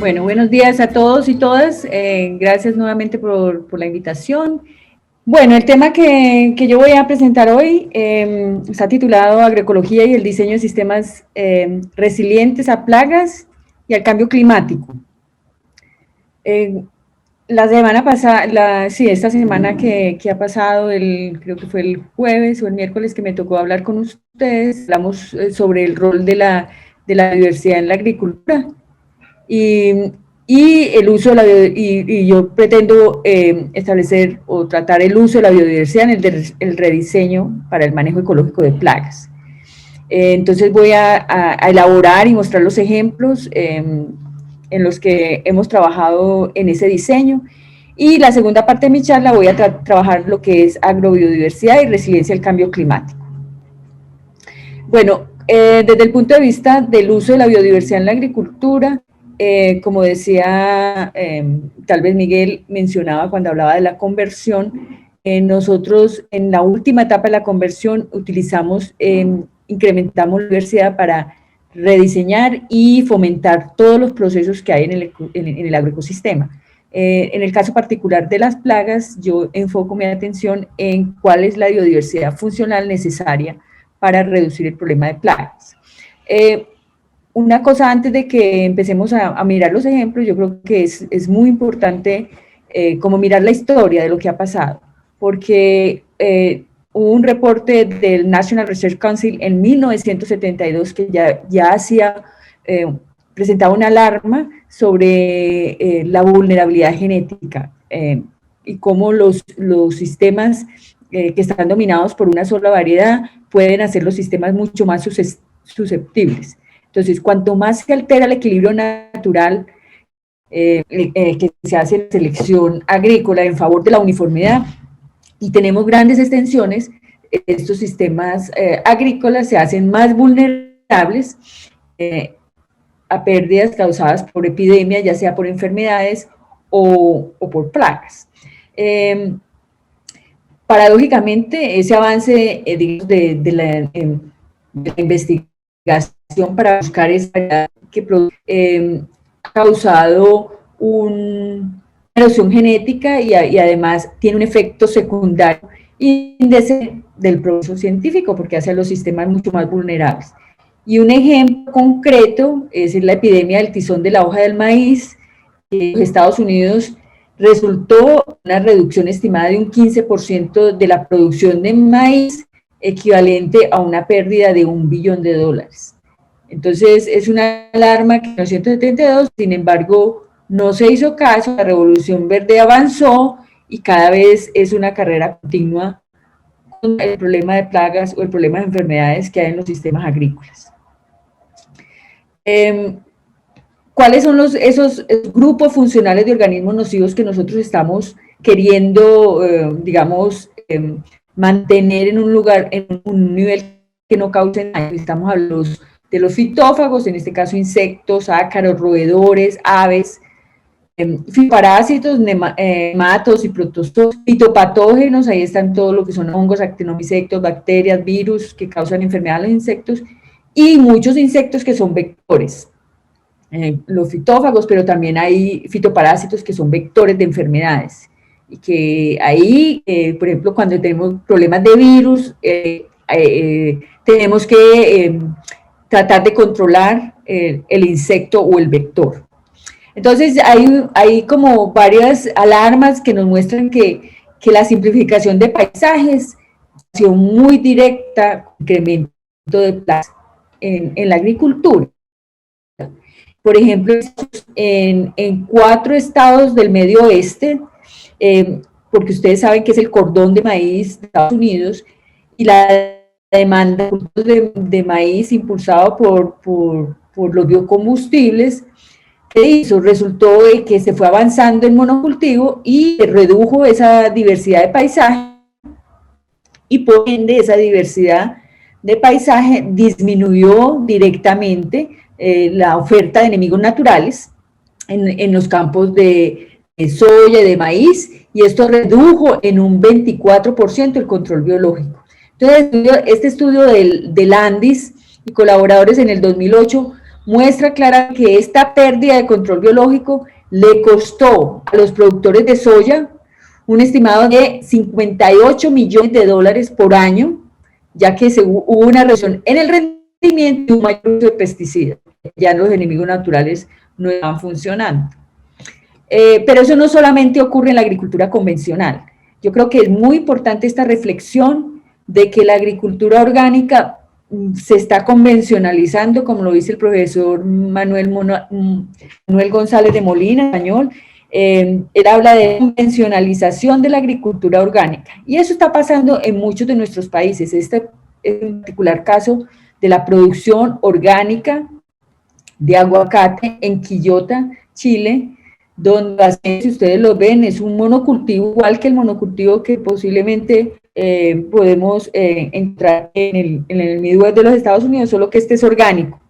Bueno, buenos días a todos y todas. Gracias nuevamente por la invitación. Bueno, el tema que yo voy a presentar hoy está titulado Agroecología y el diseño de sistemas resilientes a plagas y al cambio climático. La semana pasada, esta semana que ha pasado, creo que fue el jueves o el miércoles que me tocó hablar con ustedes, hablamos sobre el rol de la biodiversidad en la agricultura. Y el uso de y yo pretendo establecer o tratar el uso de la biodiversidad en el rediseño para el manejo ecológico de plagas. Entonces voy a elaborar y mostrar los ejemplos en los que hemos trabajado en ese diseño, y la segunda parte de mi charla voy a trabajar lo que es agrobiodiversidad y resiliencia al cambio climático. Bueno, desde el punto de vista del uso de la biodiversidad en la agricultura, como decía, tal vez Miguel mencionaba cuando hablaba de la conversión, nosotros en la última etapa de la conversión incrementamos la biodiversidad para rediseñar y fomentar todos los procesos que hay en el agroecosistema. En el caso particular de las plagas, yo enfoco mi atención en cuál es la biodiversidad funcional necesaria para reducir el problema de plagas. Una cosa antes de que empecemos a mirar los ejemplos, yo creo que es muy importante como mirar la historia de lo que ha pasado, porque hubo un reporte del National Research Council en 1972 que ya presentaba una alarma sobre la vulnerabilidad genética y cómo los sistemas que están dominados por una sola variedad pueden hacer los sistemas mucho más susceptibles. Entonces, cuanto más se altera el equilibrio natural que se hace en la selección agrícola en favor de la uniformidad, y tenemos grandes extensiones, estos sistemas agrícolas se hacen más vulnerables a pérdidas causadas por epidemias, ya sea por enfermedades o por plagas. Paradójicamente, ese avance de la investigación para buscar esa que ha causado una erosión genética y además tiene un efecto secundario del progreso científico, porque hace a los sistemas mucho más vulnerables. Y un ejemplo concreto es la epidemia del tizón de la hoja del maíz. En los Estados Unidos resultó una reducción estimada de un 15% de la producción de maíz, equivalente a una pérdida de $1 billón. Entonces, es una alarma que en 1972, sin embargo, no se hizo caso, la Revolución Verde avanzó y cada vez es una carrera continua con el problema de plagas o el problema de enfermedades que hay en los sistemas agrícolas. ¿Cuáles son esos grupos funcionales de organismos nocivos que nosotros estamos queriendo, mantener en un lugar, en un nivel que no cause daño? Estamos hablando de los fitófagos, en este caso insectos, ácaros, roedores, aves, fitoparásitos, nematos y protozoos, fitopatógenos, ahí están todo lo que son hongos, actinomycetos, bacterias, virus que causan enfermedad a los insectos, y muchos insectos que son vectores. Los fitófagos, pero también hay fitoparásitos que son vectores de enfermedades, y que ahí, por ejemplo, cuando tenemos problemas de virus, tenemos que tratar de controlar el insecto o el vector. Entonces, hay como varias alarmas que nos muestran que la simplificación de paisajes, acción muy directa, incremento de plagas en la agricultura. Por ejemplo, en 4 estados del medio oeste, porque ustedes saben que es el cordón de maíz de Estados Unidos, y la demanda de maíz impulsado por los biocombustibles, ¿qué hizo? Resultó que se fue avanzando en monocultivo y redujo esa diversidad de paisaje, y por ende esa diversidad de paisaje disminuyó directamente la oferta de enemigos naturales en los campos de soya y de maíz, y esto redujo en un 24% el control biológico. Entonces, este estudio del Landis y colaboradores en el 2008 muestra claramente que esta pérdida de control biológico le costó a los productores de soya un estimado de 58 millones de dólares por año, ya que hubo una reducción en el rendimiento y un mayor uso de pesticidas. Ya los enemigos naturales no estaban funcionando. Pero eso no solamente ocurre en la agricultura convencional. Yo creo que es muy importante esta reflexión de que la agricultura orgánica se está convencionalizando, como lo dice el profesor Manuel González de Molina, español. Él habla de convencionalización de la agricultura orgánica, y eso está pasando en muchos de nuestros países. Este es un particular caso de la producción orgánica de aguacate en Quillota, Chile, donde, si ustedes lo ven, es un monocultivo, igual que el monocultivo que posiblemente podemos entrar en el Midwest de los Estados Unidos, solo que este es orgánico.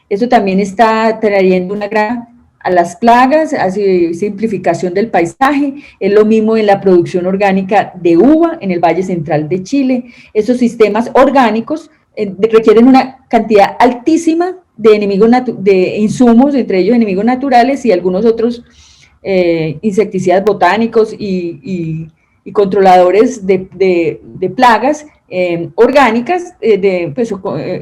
Eso también está trayendo una gran a las plagas, hace simplificación del paisaje. Es lo mismo en la producción orgánica de uva en el Valle Central de Chile. Esos sistemas orgánicos requieren una cantidad altísima de enemigos de insumos, entre ellos enemigos naturales y algunos otros insecticidas botánicos y controladores de plagas orgánicas,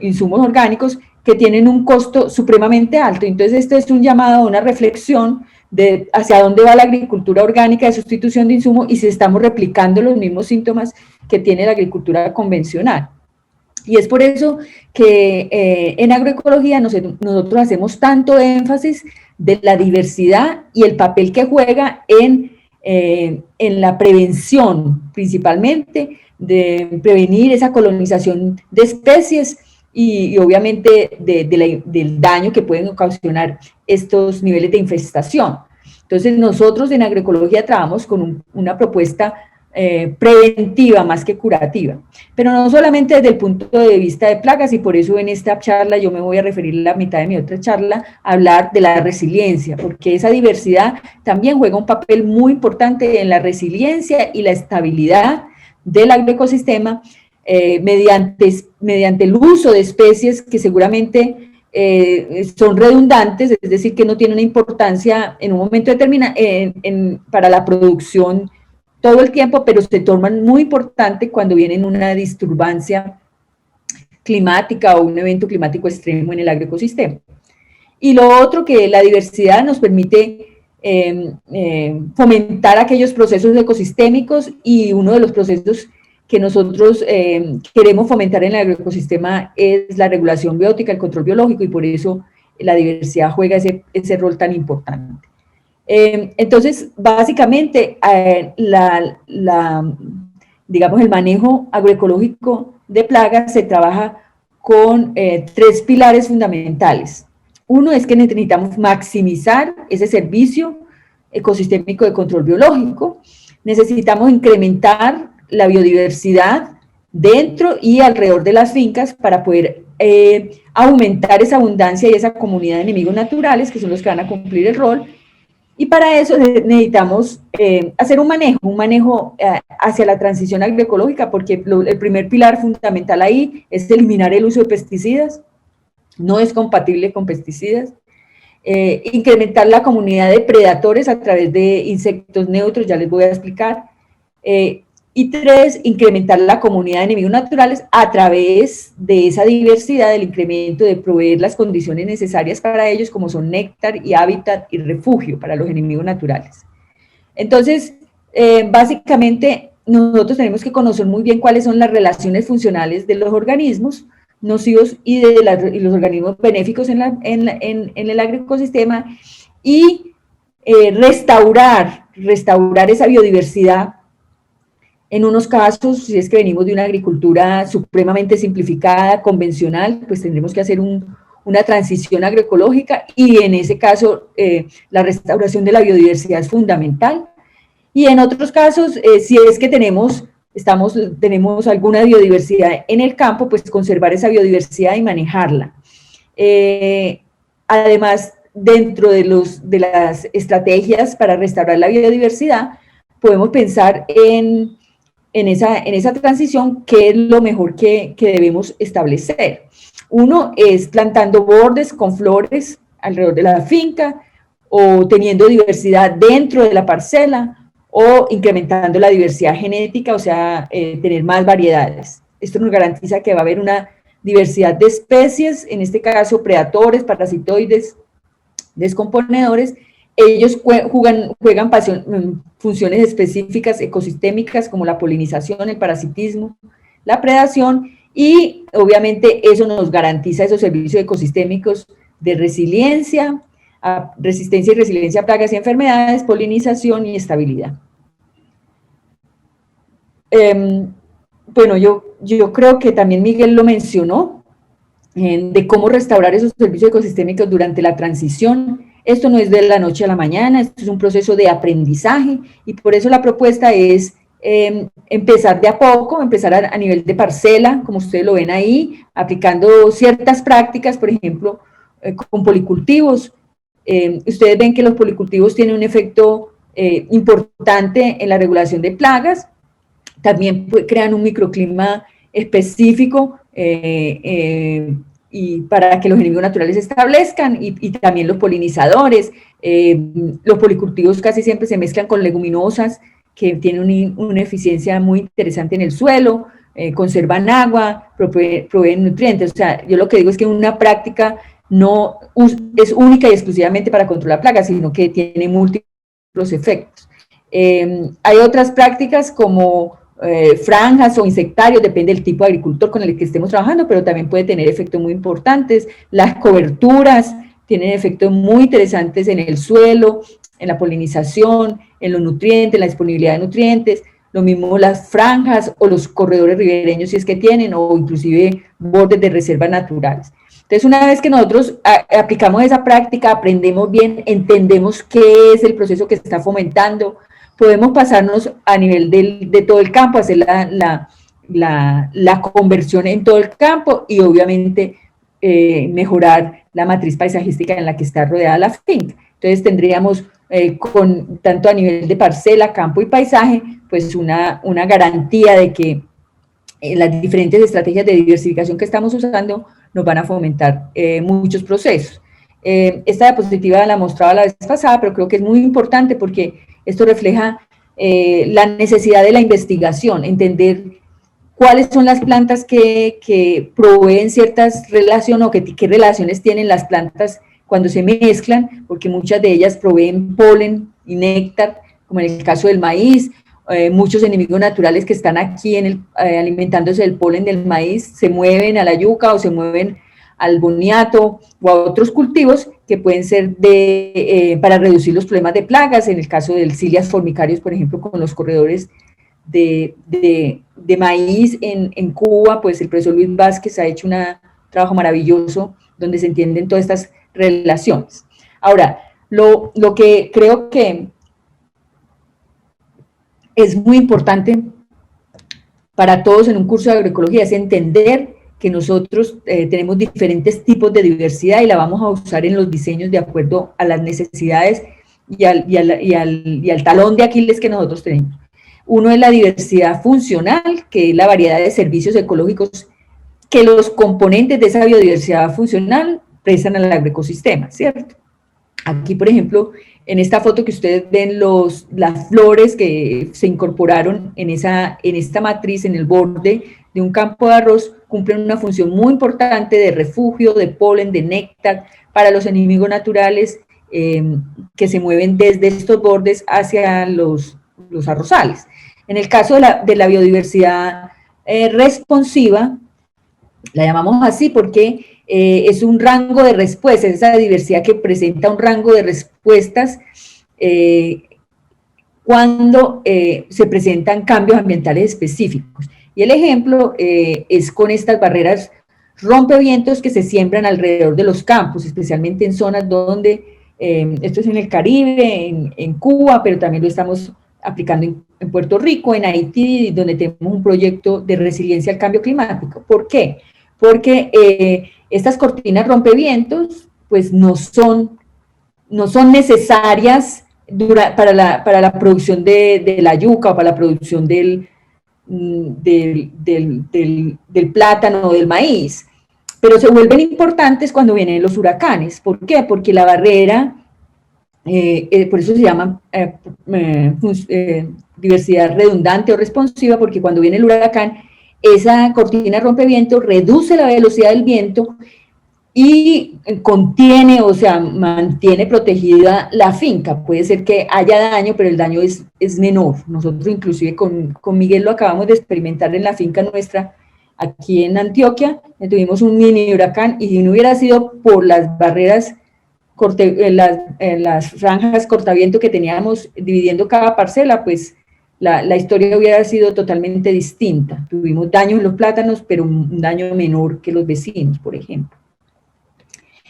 insumos orgánicos que tienen un costo supremamente alto. Entonces, este es un llamado a una reflexión de hacia dónde va la agricultura orgánica de sustitución de insumos y si estamos replicando los mismos síntomas que tiene la agricultura convencional. Y es por eso que en agroecología nosotros hacemos tanto énfasis de la diversidad y el papel que juega en la prevención, principalmente, de prevenir esa colonización de especies y obviamente del daño que pueden ocasionar estos niveles de infestación. Entonces, nosotros en agroecología trabajamos con una propuesta preventiva más que curativa, pero no solamente desde el punto de vista de plagas, y por eso en esta charla yo me voy a referir la mitad de mi otra charla a hablar de la resiliencia, porque esa diversidad también juega un papel muy importante en la resiliencia y la estabilidad del agroecosistema mediante el uso de especies que seguramente son redundantes, es decir, que no tienen una importancia en un momento determinado para la producción todo el tiempo, pero se tornan muy importantes cuando viene una disturbancia climática o un evento climático extremo en el agroecosistema. Y lo otro, que la diversidad nos permite fomentar aquellos procesos ecosistémicos, y uno de los procesos que nosotros queremos fomentar en el agroecosistema es la regulación biótica, el control biológico, y por eso la diversidad juega ese rol tan importante. Entonces, básicamente, digamos, el manejo agroecológico de plagas se trabaja con 3 pilares fundamentales. Uno es que necesitamos maximizar ese servicio ecosistémico de control biológico, necesitamos incrementar la biodiversidad dentro y alrededor de las fincas para poder aumentar esa abundancia y esa comunidad de enemigos naturales, que son los que van a cumplir el rol. Y para eso necesitamos hacer un manejo hacia la transición agroecológica, porque el primer pilar fundamental ahí es eliminar el uso de pesticidas, no es compatible con pesticidas, incrementar la comunidad de predadores a través de insectos neutros, ya les voy a explicar, y 3, incrementar la comunidad de enemigos naturales a través de esa diversidad, del incremento de proveer las condiciones necesarias para ellos, como son néctar y hábitat y refugio para los enemigos naturales. Entonces, básicamente, nosotros tenemos que conocer muy bien cuáles son las relaciones funcionales de los organismos nocivos y los organismos benéficos en el agroecosistema, y restaurar esa biodiversidad. En unos casos, si es que venimos de una agricultura supremamente simplificada, convencional, pues tendremos que hacer una transición agroecológica, y en ese caso la restauración de la biodiversidad es fundamental. Y en otros casos, si es que tenemos alguna biodiversidad en el campo, pues conservar esa biodiversidad y manejarla. Además, dentro de las estrategias para restaurar la biodiversidad, podemos pensar en esa transición, qué es lo mejor que debemos establecer. Uno es plantando bordes con flores alrededor de la finca, o teniendo diversidad dentro de la parcela, o incrementando la diversidad genética, o sea, tener más variedades. Esto nos garantiza que va a haber una diversidad de especies, en este caso predatores, parasitoides, descomponedores. Ellos juegan funciones específicas ecosistémicas como la polinización, el parasitismo, la predación, y obviamente eso nos garantiza esos servicios ecosistémicos de resiliencia, resistencia y resiliencia a plagas y enfermedades, polinización y estabilidad. Bueno, yo creo que también Miguel lo mencionó, de cómo restaurar esos servicios ecosistémicos durante la transición. Esto no es de la noche a la mañana, esto es un proceso de aprendizaje, y por eso la propuesta es empezar de a poco, empezar a nivel de parcela, como ustedes lo ven ahí, aplicando ciertas prácticas, por ejemplo, con policultivos. Ustedes ven que los policultivos tienen un efecto importante en la regulación de plagas, también crean un microclima específico y para que los enemigos naturales se establezcan, y también los polinizadores. Los policultivos casi siempre se mezclan con leguminosas que tienen una eficiencia muy interesante en el suelo, conservan agua, proveen nutrientes. O sea, yo lo que digo es que una práctica no es única y exclusivamente para controlar plagas, sino que tiene múltiples efectos. Hay otras prácticas como franjas o insectarios, depende del tipo de agricultor con el que estemos trabajando, pero también puede tener efectos muy importantes. Las coberturas tienen efectos muy interesantes en el suelo, en la polinización, en los nutrientes, en la disponibilidad de nutrientes. Lo mismo las franjas o los corredores ribereños, si es que tienen, o inclusive bordes de reservas naturales. Entonces, una vez que nosotros aplicamos esa práctica, aprendemos bien, entendemos qué es el proceso que se está fomentando, podemos pasarnos a nivel de todo el campo, hacer la conversión en todo el campo, y obviamente mejorar la matriz paisajística en la que está rodeada la finca. Entonces tendríamos tanto a nivel de parcela, campo y paisaje, pues una garantía de que las diferentes estrategias de diversificación que estamos usando nos van a fomentar muchos procesos. Esta diapositiva la mostraba la vez pasada, pero creo que es muy importante porque esto refleja la necesidad de la investigación, entender cuáles son las plantas que proveen ciertas relaciones, o qué relaciones tienen las plantas cuando se mezclan, porque muchas de ellas proveen polen y néctar, como en el caso del maíz. Muchos enemigos naturales que están aquí alimentándose del polen del maíz se mueven a la yuca o se mueven al boniato o a otros cultivos que pueden ser para reducir los problemas de plagas. En el caso del Cilias formicarios, por ejemplo, con los corredores de maíz en Cuba, pues el profesor Luis Vázquez ha hecho un trabajo maravilloso donde se entienden todas estas relaciones. Ahora, lo que creo que es muy importante para todos en un curso de agroecología es entender que nosotros tenemos diferentes tipos de diversidad y la vamos a usar en los diseños de acuerdo a las necesidades y al talón de Aquiles que nosotros tenemos. Uno es la diversidad funcional, que es la variedad de servicios ecológicos que los componentes de esa biodiversidad funcional prestan al agroecosistema, ¿cierto? Aquí, por ejemplo, en esta foto que ustedes ven, las flores que se incorporaron en esta matriz, en el borde de un campo de arroz, cumplen una función muy importante de refugio, de polen, de néctar, para los enemigos naturales que se mueven desde estos bordes hacia los arrozales. En el caso de la biodiversidad responsiva, la llamamos así porque es un rango de respuestas, esa diversidad que presenta un rango de respuestas cuando se presentan cambios ambientales específicos. Y el ejemplo es con estas barreras rompevientos que se siembran alrededor de los campos, especialmente en zonas donde, esto es en el Caribe, en Cuba, pero también lo estamos aplicando en Puerto Rico, en Haití, donde tenemos un proyecto de resiliencia al cambio climático. ¿Por qué? Porque estas cortinas rompevientos pues no son necesarias para la producción de la yuca o para la producción del plátano o del maíz. pero se vuelven importantes cuando vienen los huracanes. ¿Por qué? Porque la barrera, por eso se llama diversidad redundante o responsiva, porque cuando viene el huracán, esa cortina rompeviento reduce la velocidad del viento y contiene, o sea, mantiene protegida la finca. Puede ser que haya daño, pero el daño es menor. Nosotros inclusive con Miguel lo acabamos de experimentar en la finca nuestra, aquí en Antioquia. Tuvimos un mini huracán y si no hubiera sido por las barreras, las franjas cortaviento que teníamos dividiendo cada parcela, pues la historia hubiera sido totalmente distinta. Tuvimos daño en los plátanos, pero un daño menor que los vecinos, por ejemplo.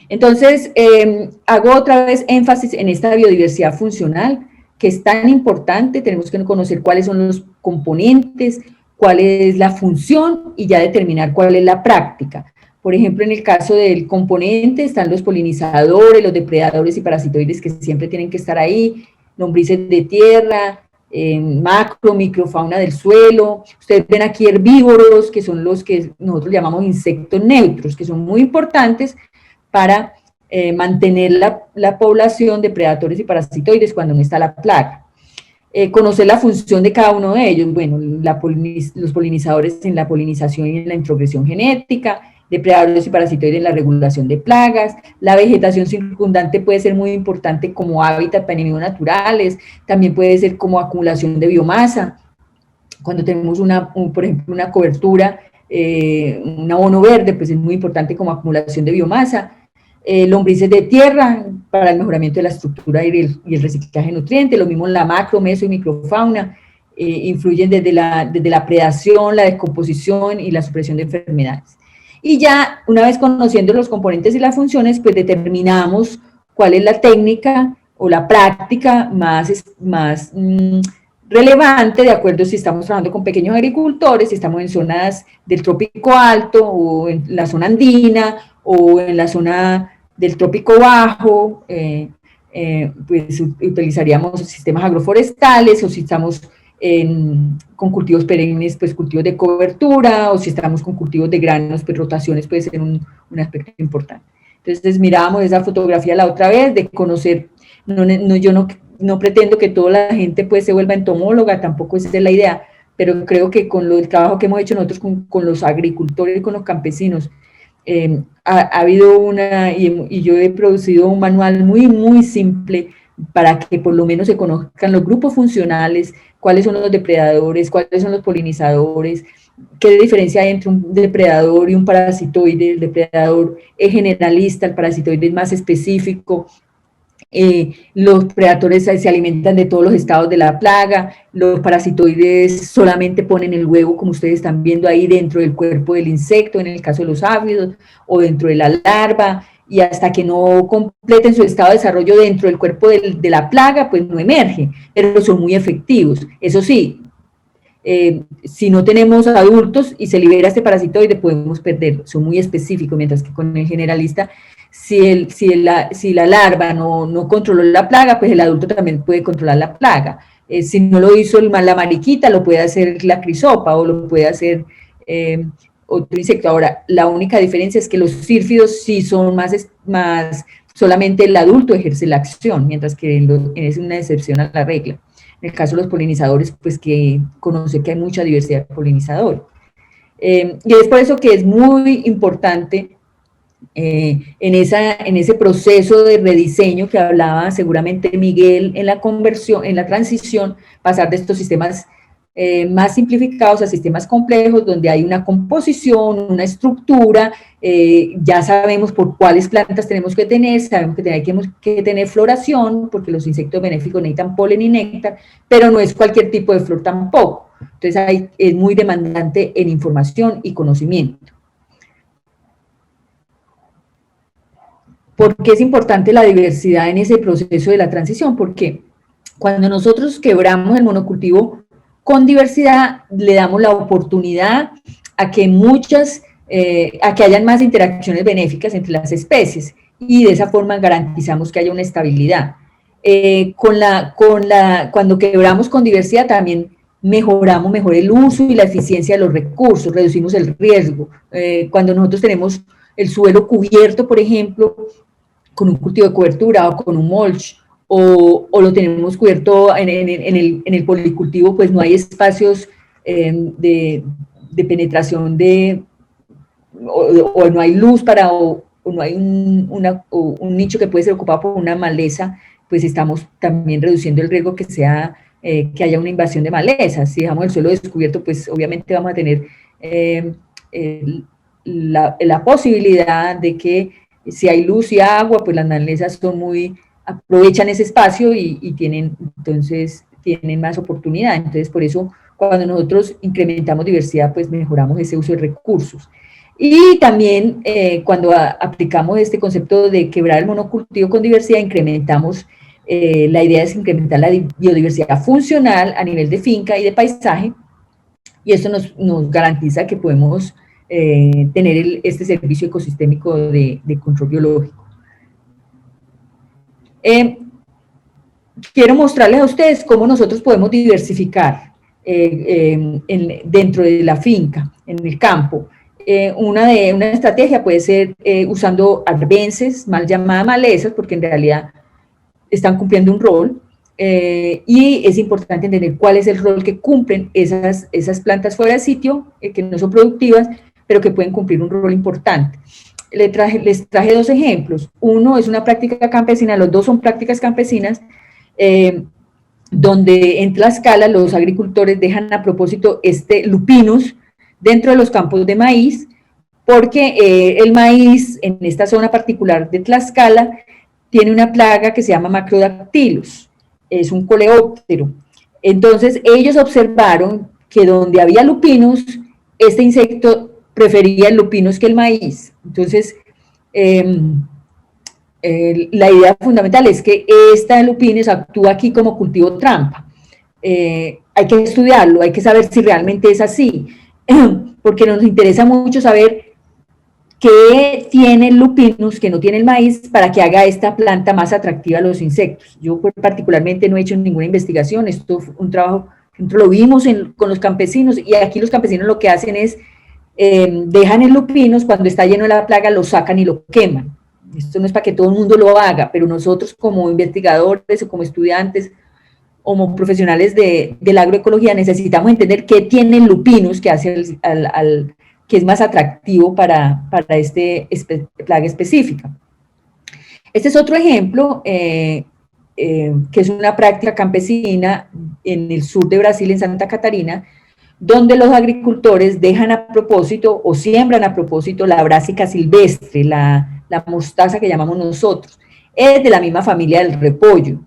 Entonces, hago otra vez énfasis en esta biodiversidad funcional, que es tan importante. Tenemos que conocer cuáles son los componentes, cuál es la función y ya determinar cuál es la práctica. Por ejemplo, en el caso del componente están los polinizadores, los depredadores y parasitoides que siempre tienen que estar ahí, lombrices de tierra, macro, microfauna del suelo. Ustedes ven aquí herbívoros, que son los que nosotros llamamos insectos neutros, que son muy importantes para mantener la población de predatores y parasitoides cuando no está la plaga. Conocer la función de cada uno de ellos, bueno, los polinizadores en la polinización y en la introgresión genética, depredadores y parasitoides en la regulación de plagas. La vegetación circundante puede ser muy importante como hábitat para enemigos naturales, también puede ser como acumulación de biomasa. Cuando tenemos, por ejemplo, una cobertura, un abono verde, pues es muy importante como acumulación de biomasa. Lombrices de tierra para el mejoramiento de la estructura y el reciclaje de nutrientes, lo mismo la macro, meso y microfauna, influyen desde la predación, la descomposición y la supresión de enfermedades. Y ya, una vez conociendo los componentes y las funciones, pues determinamos cuál es la técnica o la práctica más relevante, de acuerdo si estamos trabajando con pequeños agricultores, si estamos en zonas del trópico alto o en la zona andina o en la zona del trópico bajo, pues utilizaríamos sistemas agroforestales, o si estamos con cultivos perennes, pues cultivos de cobertura, o si estamos con cultivos de granos, pues rotaciones puede ser un aspecto importante. Entonces mirábamos esa fotografía la otra vez, de conocer, yo no pretendo que toda la gente pues se vuelva entomóloga, tampoco esa es la idea, pero creo que con el trabajo que hemos hecho nosotros con los agricultores y con los campesinos, ha habido y yo he producido un manual muy simple para que por lo menos se conozcan los grupos funcionales, cuáles son los depredadores, cuáles son los polinizadores, qué diferencia hay entre un depredador y un parasitoide. El depredador es generalista, el parasitoide es más específico. Los predatores se alimentan de todos los estados de la plaga, los parasitoides solamente ponen el huevo, como ustedes están viendo ahí, dentro del cuerpo del insecto, en el caso de los áfidos, o dentro de la larva, y hasta que no completen su estado de desarrollo dentro del cuerpo de la plaga, pues no emerge, pero son muy efectivos. Eso sí, si no tenemos adultos y se libera este parasitoide, podemos perderlo, son muy específicos, mientras que con el generalista, si la larva no controló la plaga, pues el adulto también puede controlar la plaga. Si no lo hizo la mariquita, lo puede hacer la crisopa o lo puede hacer otro insecto. Ahora, la única diferencia es que los sírfidos sí son más solamente el adulto ejerce la acción, mientras que es una excepción a la regla. En el caso de los polinizadores, pues que conoce que hay mucha diversidad de polinizadores. Y es por eso que es muy importante en ese proceso de rediseño que hablaba seguramente Miguel en la conversión, en la transición, pasar de estos sistemas más simplificados a sistemas complejos, donde hay una composición, una estructura, ya sabemos por cuáles plantas tenemos que tener, sabemos que tenemos que tener floración, porque los insectos benéficos necesitan polen y néctar, pero no es cualquier tipo de flor tampoco. Entonces es muy demandante en información y conocimiento. ¿Por qué es importante la diversidad en ese proceso de la transición? Porque cuando nosotros quebramos el monocultivo con diversidad, le damos la oportunidad a que a que hayan más interacciones benéficas entre las especies, y de esa forma garantizamos que haya una estabilidad. Cuando quebramos con diversidad también mejoramos el uso y la eficiencia de los recursos, reducimos el riesgo. Cuando nosotros tenemos el suelo cubierto, por ejemplo, con un cultivo de cobertura o con un mulch, o lo tenemos cubierto en el policultivo, pues no hay espacios de penetración o no hay luz o no hay un nicho que puede ser ocupado por una maleza, pues estamos también reduciendo el riesgo que haya una invasión de malezas. Si dejamos el suelo descubierto, pues obviamente vamos a tener la posibilidad de que si hay luz y agua, pues las malezas aprovechan ese espacio y entonces tienen más oportunidad. Entonces, por eso, cuando nosotros incrementamos diversidad, pues mejoramos ese uso de recursos. Y también cuando aplicamos este concepto de quebrar el monocultivo con diversidad, incrementamos, la idea es incrementar la biodiversidad funcional a nivel de finca y de paisaje, y esto nos garantiza que podemos tener este servicio ecosistémico de control biológico. Quiero mostrarles a ustedes cómo nosotros podemos diversificar dentro de la finca, en el campo. Una estrategia puede ser usando arbences, mal llamadas malezas, porque en realidad están cumpliendo un rol, y es importante entender cuál es el rol que cumplen esas plantas fuera de sitio, que no son productivas, pero que pueden cumplir un rol importante. Les traje dos ejemplos. Uno es una práctica campesina, los dos son prácticas campesinas, donde en Tlaxcala los agricultores dejan a propósito lupinus dentro de los campos de maíz, porque el maíz en esta zona particular de Tlaxcala tiene una plaga que se llama Macrodactylus, es un coleóptero. Entonces ellos observaron que donde había lupinus, este insecto prefería el lupinus que el maíz. Entonces, la idea fundamental es que esta lupinus actúa aquí como cultivo trampa. Hay que estudiarlo, hay que saber si realmente es así, porque nos interesa mucho saber qué tiene el lupinus que no tiene el maíz para que haga esta planta más atractiva a los insectos. Yo particularmente no he hecho ninguna investigación, esto fue un trabajo, lo vimos con los campesinos, y aquí los campesinos lo que hacen es, dejan el lupinus, cuando está lleno de la plaga lo sacan y lo queman. Esto no es para que todo el mundo lo haga, pero nosotros como investigadores o como estudiantes o como profesionales de la agroecología necesitamos entender qué tiene el lupinus que hace que es más atractivo para plaga específica. Este es otro ejemplo, que es una práctica campesina en el sur de Brasil, en Santa Catarina, donde los agricultores dejan a propósito o siembran a propósito la brásica silvestre, la mostaza que llamamos nosotros, es de la misma familia del repollo.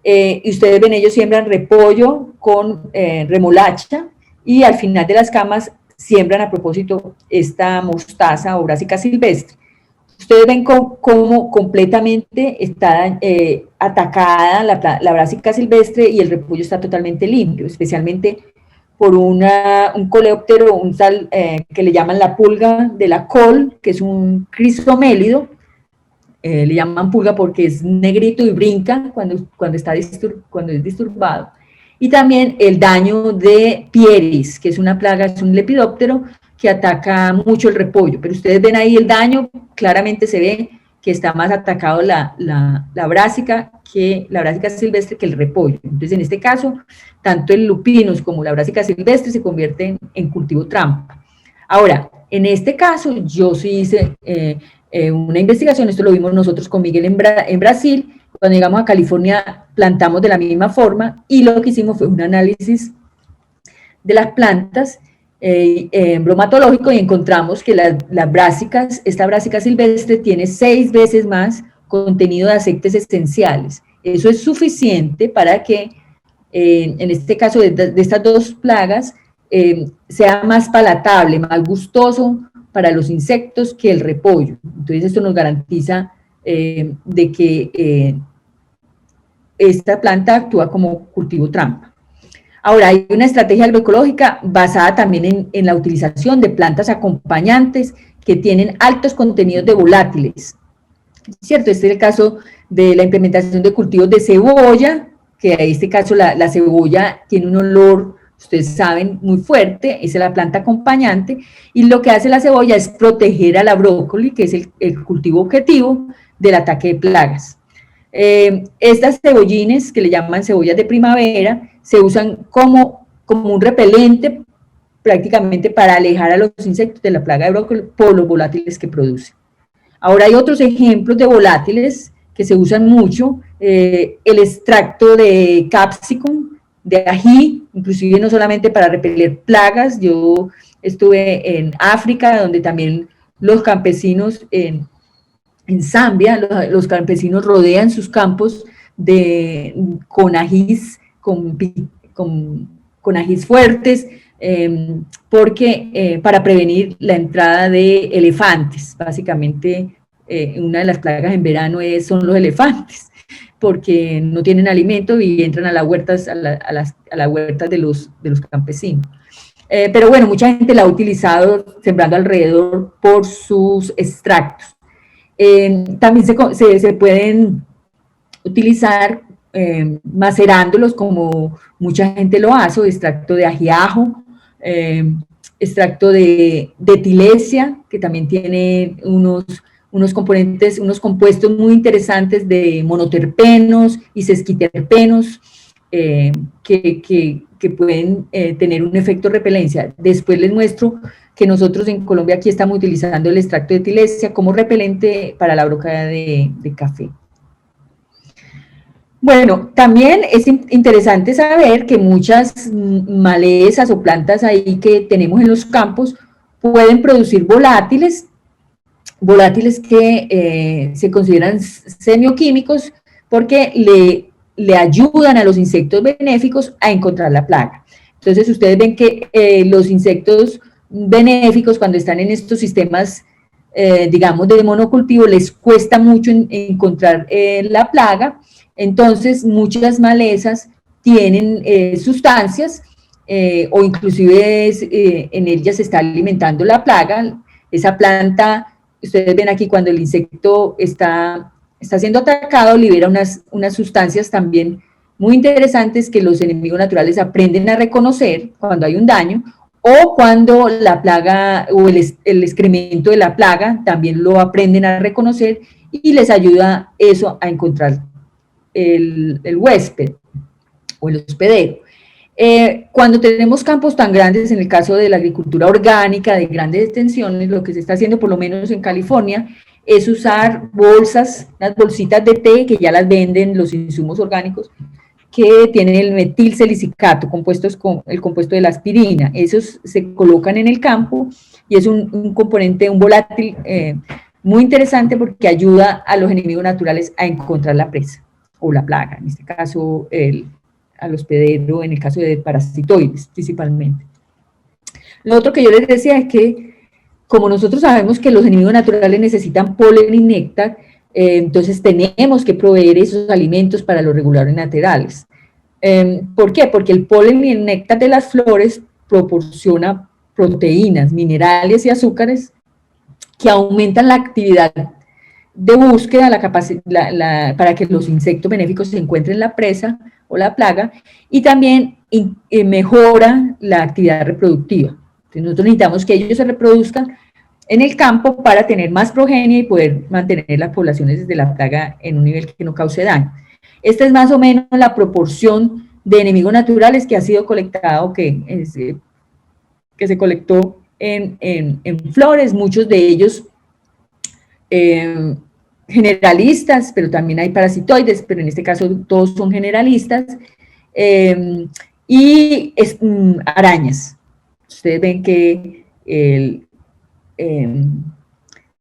Y ustedes ven, ellos siembran repollo con remolacha, y al final de las camas siembran a propósito esta mostaza o brásica silvestre. Ustedes ven cómo completamente está atacada la brásica silvestre, y el repollo está totalmente limpio, especialmente por un coleóptero, que le llaman la pulga de la col, que es un crisomélido. Le llaman pulga porque es negrito y brinca cuando es disturbado. Y también el daño de Pieris, que es una plaga, es un lepidóptero que ataca mucho el repollo, pero ustedes ven ahí el daño, claramente se ve que está más atacado la brásica silvestre que el repollo. Entonces, en este caso, tanto el lupinus como la brásica silvestre se convierten en cultivo trampa. Ahora, en este caso, yo sí hice una investigación, esto lo vimos nosotros con Miguel en Brasil. Cuando llegamos a California plantamos de la misma forma, y lo que hicimos fue un análisis de las plantas bromatológico, y encontramos que esta brásica silvestre tiene 6 veces más contenido de aceites esenciales. Eso es suficiente para que, en este caso de estas dos plagas, sea más palatable, más gustoso para los insectos que el repollo. Entonces esto nos garantiza de que esta planta actúa como cultivo trampa. Ahora, hay una estrategia agroecológica basada también en la utilización de plantas acompañantes que tienen altos contenidos de volátiles, ¿cierto? Este es el caso de la implementación de cultivos de cebolla, que en este caso la cebolla tiene un olor ustedes saben, muy fuerte, es la planta acompañante, y lo que hace la cebolla es proteger a la brócoli, que es el cultivo objetivo del ataque de plagas. Estas cebollines, que le llaman cebollas de primavera, se usan como un repelente prácticamente para alejar a los insectos de la plaga de brócoli por los volátiles que produce. Ahora hay otros ejemplos de volátiles que se usan mucho, el extracto de capsicum, de ají, inclusive no solamente para repeler plagas. Yo estuve en África, donde también los campesinos en Zambia, los campesinos rodean sus campos con ajís, con ajís fuertes, porque para prevenir la entrada de elefantes. Básicamente, una de las plagas en verano son los elefantes, porque no tienen alimento y entran a las huertas, a las huertas de los campesinos. Pero bueno, mucha gente la ha utilizado sembrando alrededor por sus extractos. También se pueden utilizar macerándolos, como mucha gente lo hace, extracto de ajiajo, extracto de tilesia, que también tiene unos componentes, unos compuestos muy interesantes de monoterpenos y sesquiterpenos, que pueden tener un efecto repelencia. Después les muestro que nosotros en Colombia aquí estamos utilizando el extracto de tilesia como repelente para la broca de café. Bueno, también es interesante saber que muchas malezas o plantas ahí que tenemos en los campos pueden producir volátiles que se consideran semioquímicos, porque le ayudan a los insectos benéficos a encontrar la plaga. Entonces ustedes ven que los insectos benéficos, cuando están en estos sistemas, digamos, de monocultivo, les cuesta mucho encontrar la plaga. Entonces muchas malezas tienen sustancias, o inclusive en ellas se está alimentando la plaga. Esa planta, ustedes ven aquí, cuando el insecto está siendo atacado, libera unas sustancias también muy interesantes que los enemigos naturales aprenden a reconocer cuando hay un daño, o cuando la plaga o el excremento de la plaga también lo aprenden a reconocer, y les ayuda eso a encontrar el huésped o el hospedero. Cuando tenemos campos tan grandes, en el caso de la agricultura orgánica de grandes extensiones, lo que se está haciendo, por lo menos en California, es usar bolsas, unas bolsitas de té, que ya las venden los insumos orgánicos, que tienen el metilselicicato, compuestos con el compuesto de la aspirina. Esos se colocan en el campo y es un componente, un volátil muy interesante, porque ayuda a los enemigos naturales a encontrar la presa o la plaga, en este caso al hospedero, en el caso de parasitoides principalmente. Lo otro que yo les decía es que, como nosotros sabemos que los enemigos naturales necesitan polen y néctar, entonces tenemos que proveer esos alimentos para los reguladores naturales. ¿Por qué? Porque el polen y el néctar de las flores proporciona proteínas, minerales y azúcares que aumentan la actividad de búsqueda, para que los insectos benéficos se encuentren la presa o la plaga, y también mejora la actividad reproductiva. Entonces nosotros necesitamos que ellos se reproduzcan en el campo para tener más progenie y poder mantener las poblaciones de la plaga en un nivel que no cause daño. Esta es más o menos la proporción de enemigos naturales que ha sido colectado, que se colectó en flores, muchos de ellos generalistas, pero también hay parasitoides, pero en este caso todos son generalistas, y arañas. Ustedes ven que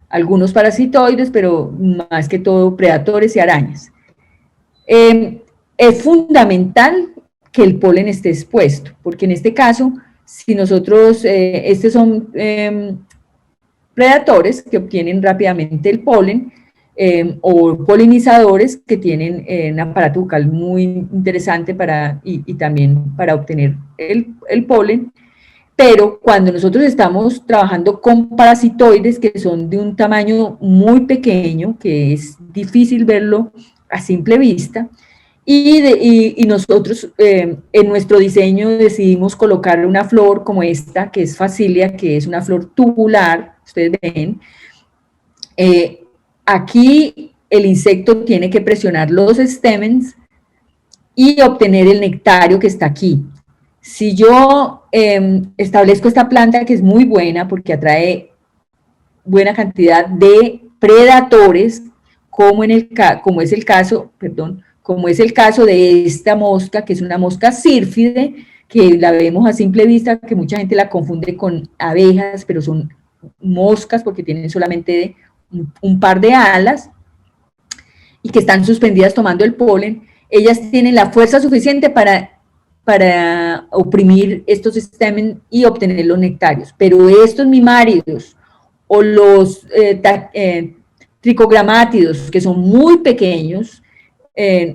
algunos parasitoides, pero más que todo predadores y arañas. Es fundamental que el polen esté expuesto, porque en este caso, si nosotros, estos son predadores que obtienen rápidamente el polen, o polinizadores que tienen un aparato bucal muy interesante y también para obtener el polen. Pero cuando nosotros estamos trabajando con parasitoides que son de un tamaño muy pequeño, que es difícil verlo a simple vista, Y nosotros en nuestro diseño decidimos colocar una flor como esta, que es Facilia, que es una flor tubular, ustedes ven. Aquí el insecto tiene que presionar los stamens y obtener el nectario que está aquí. Si yo establezco esta planta, que es muy buena porque atrae buena cantidad de predadores, como es el caso de esta mosca, que es una mosca sírfide, que la vemos a simple vista, que mucha gente la confunde con abejas, pero son moscas porque tienen solamente un par de alas y que están suspendidas tomando el polen. Ellas tienen la fuerza suficiente para oprimir estos stamen y obtener los nectarios, pero estos mimáridos o los tricogramátidos, que son muy pequeños,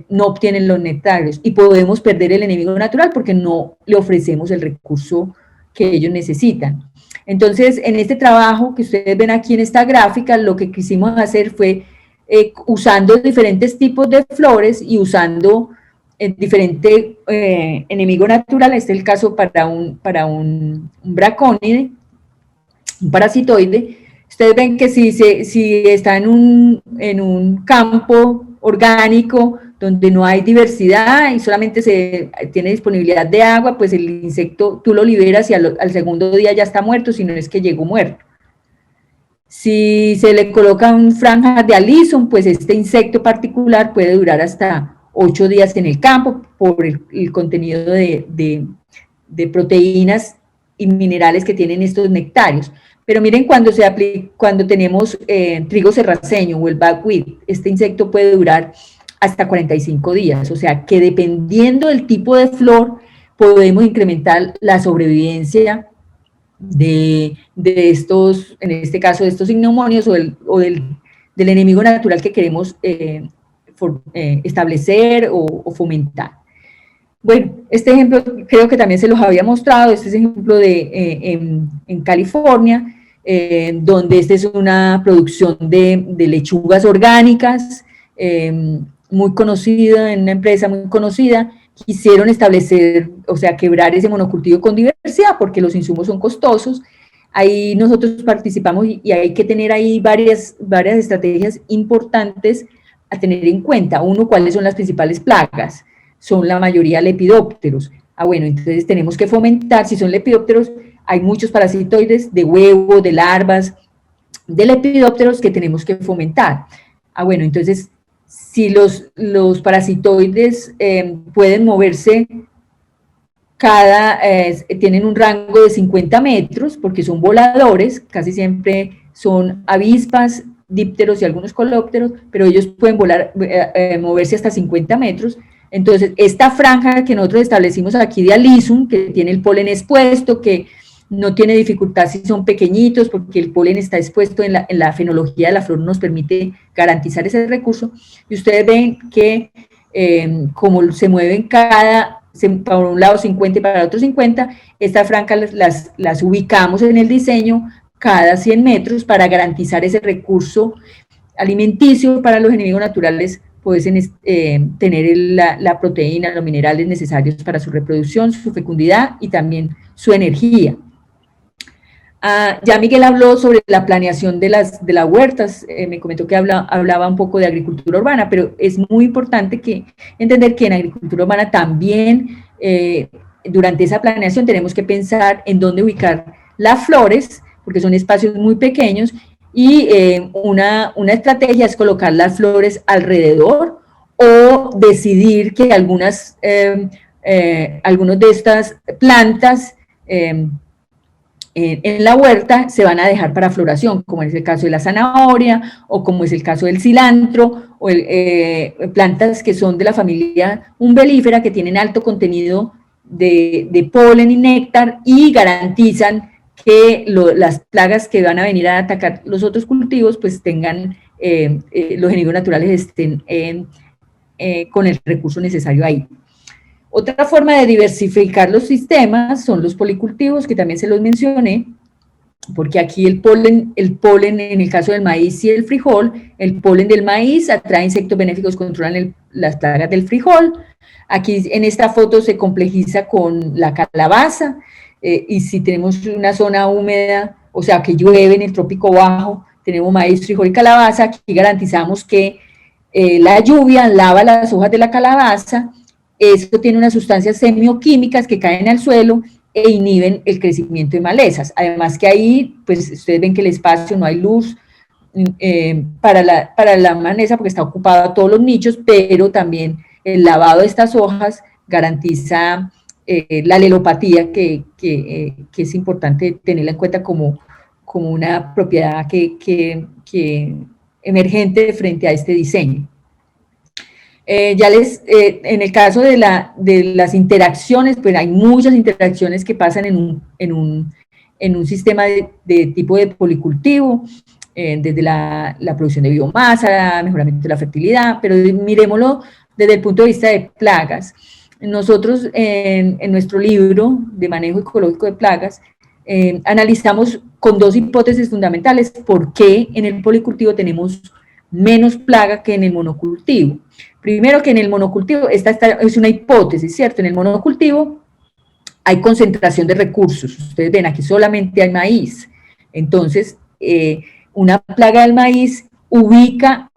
no obtienen los nectarios y podemos perder el enemigo natural porque no le ofrecemos el recurso que ellos necesitan. Entonces, en este trabajo que ustedes ven aquí en esta gráfica, lo que quisimos hacer fue usando diferentes tipos de flores y usando diferente enemigo natural. Este es el caso para un bracónide, un parasitoide. Ustedes ven que si está en un campo orgánico donde no hay diversidad y solamente se tiene disponibilidad de agua, pues el insecto tú lo liberas y al segundo día ya está muerto, si no es que llegó muerto. Si se le colocan franjas de alison, pues este insecto particular puede durar hasta 8 días en el campo por el contenido de proteínas y minerales que tienen estos nectarios. Pero miren, cuando tenemos trigo serraceño o el buckwheat, este insecto puede durar hasta 45 días, o sea que dependiendo del tipo de flor podemos incrementar la sobrevivencia de estos, en este caso de estos ignomonios o del enemigo natural que queremos establecer o fomentar. Bueno, este ejemplo creo que también se los había mostrado, este es ejemplo en California, donde esta es una producción de lechugas orgánicas, muy conocida, en una empresa muy conocida. Quisieron establecer, o sea, quebrar ese monocultivo con diversidad, porque los insumos son costosos. Ahí nosotros participamos y hay que tener ahí varias estrategias importantes a tener en cuenta. Uno, ¿cuáles son las principales plagas? Son la mayoría lepidópteros. Bueno, entonces tenemos que fomentar, si son lepidópteros, hay muchos parasitoides de huevo, de larvas, de lepidópteros que tenemos que fomentar. Bueno, entonces, si los parasitoides pueden moverse tienen un rango de 50 metros, porque son voladores, casi siempre son avispas, dípteros y algunos colópteros, pero ellos pueden moverse hasta 50 metros. Entonces, esta franja que nosotros establecimos aquí de Alisum, que tiene el polen expuesto, que no tiene dificultad si son pequeñitos, porque el polen está expuesto en la fenología de la flor, nos permite garantizar ese recurso. Y ustedes ven que como se mueven para un lado 50 y para el otro 50, estas franjas las ubicamos en el diseño cada 100 metros para garantizar ese recurso alimenticio para los enemigos naturales, pueden tener la proteína, los minerales necesarios para su reproducción, su fecundidad y también su energía. Ya Miguel habló sobre la planeación de las huertas, me comentó que hablaba un poco de agricultura urbana, pero es muy importante entender que en agricultura urbana también, durante esa planeación tenemos que pensar en dónde ubicar las flores, porque son espacios muy pequeños, y una estrategia es colocar las flores alrededor o decidir que algunas de estas plantas en la huerta se van a dejar para floración, como es el caso de la zanahoria o como es el caso del cilantro, o plantas que son de la familia umbelífera que tienen alto contenido de polen y néctar y garantizan que las plagas que van a venir a atacar los otros cultivos pues tengan, los enemigos naturales estén con el recurso necesario ahí. Otra forma de diversificar los sistemas son los policultivos, que también se los mencioné, porque aquí el polen en el caso del maíz y el frijol, el polen del maíz atrae insectos benéficos, controlan las plagas del frijol. Aquí en esta foto se complejiza con la calabaza, y si tenemos una zona húmeda, o sea, que llueve en el trópico bajo, tenemos maíz, frijol y calabaza, aquí garantizamos que la lluvia lava las hojas de la calabaza, esto tiene unas sustancias semioquímicas que caen al suelo e inhiben el crecimiento de malezas. Además que ahí, pues ustedes ven que el espacio, no hay luz para la maleza porque está ocupado a todos los nichos, pero también el lavado de estas hojas garantiza la alelopatía que es importante tenerla en cuenta como una propiedad que emergente frente a este diseño. En el caso de las interacciones, pues hay muchas interacciones que pasan en un sistema de tipo de policultivo, desde la producción de biomasa, mejoramiento de la fertilidad, pero miremoslo desde el punto de vista de plagas. Nosotros en nuestro libro de manejo ecológico de plagas, analizamos con dos hipótesis fundamentales por qué en el policultivo tenemos menos plaga que en el monocultivo. Primero que en el monocultivo, esta es una hipótesis, ¿cierto? En el monocultivo hay concentración de recursos. Ustedes ven, aquí solamente hay maíz. Entonces, una plaga del maíz ubica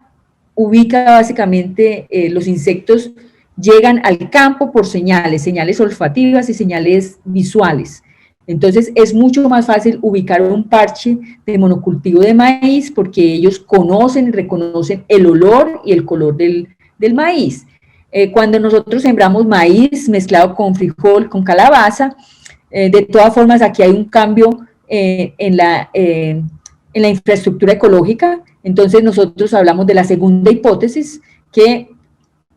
básicamente, los insectos llegan al campo por señales olfativas y señales visuales. Entonces es mucho más fácil ubicar un parche de monocultivo de maíz porque ellos conocen y reconocen el olor y el color del maíz. Cuando nosotros sembramos maíz mezclado con frijol, con calabaza, de todas formas aquí hay un cambio en la infraestructura ecológica. Entonces nosotros hablamos de la segunda hipótesis, que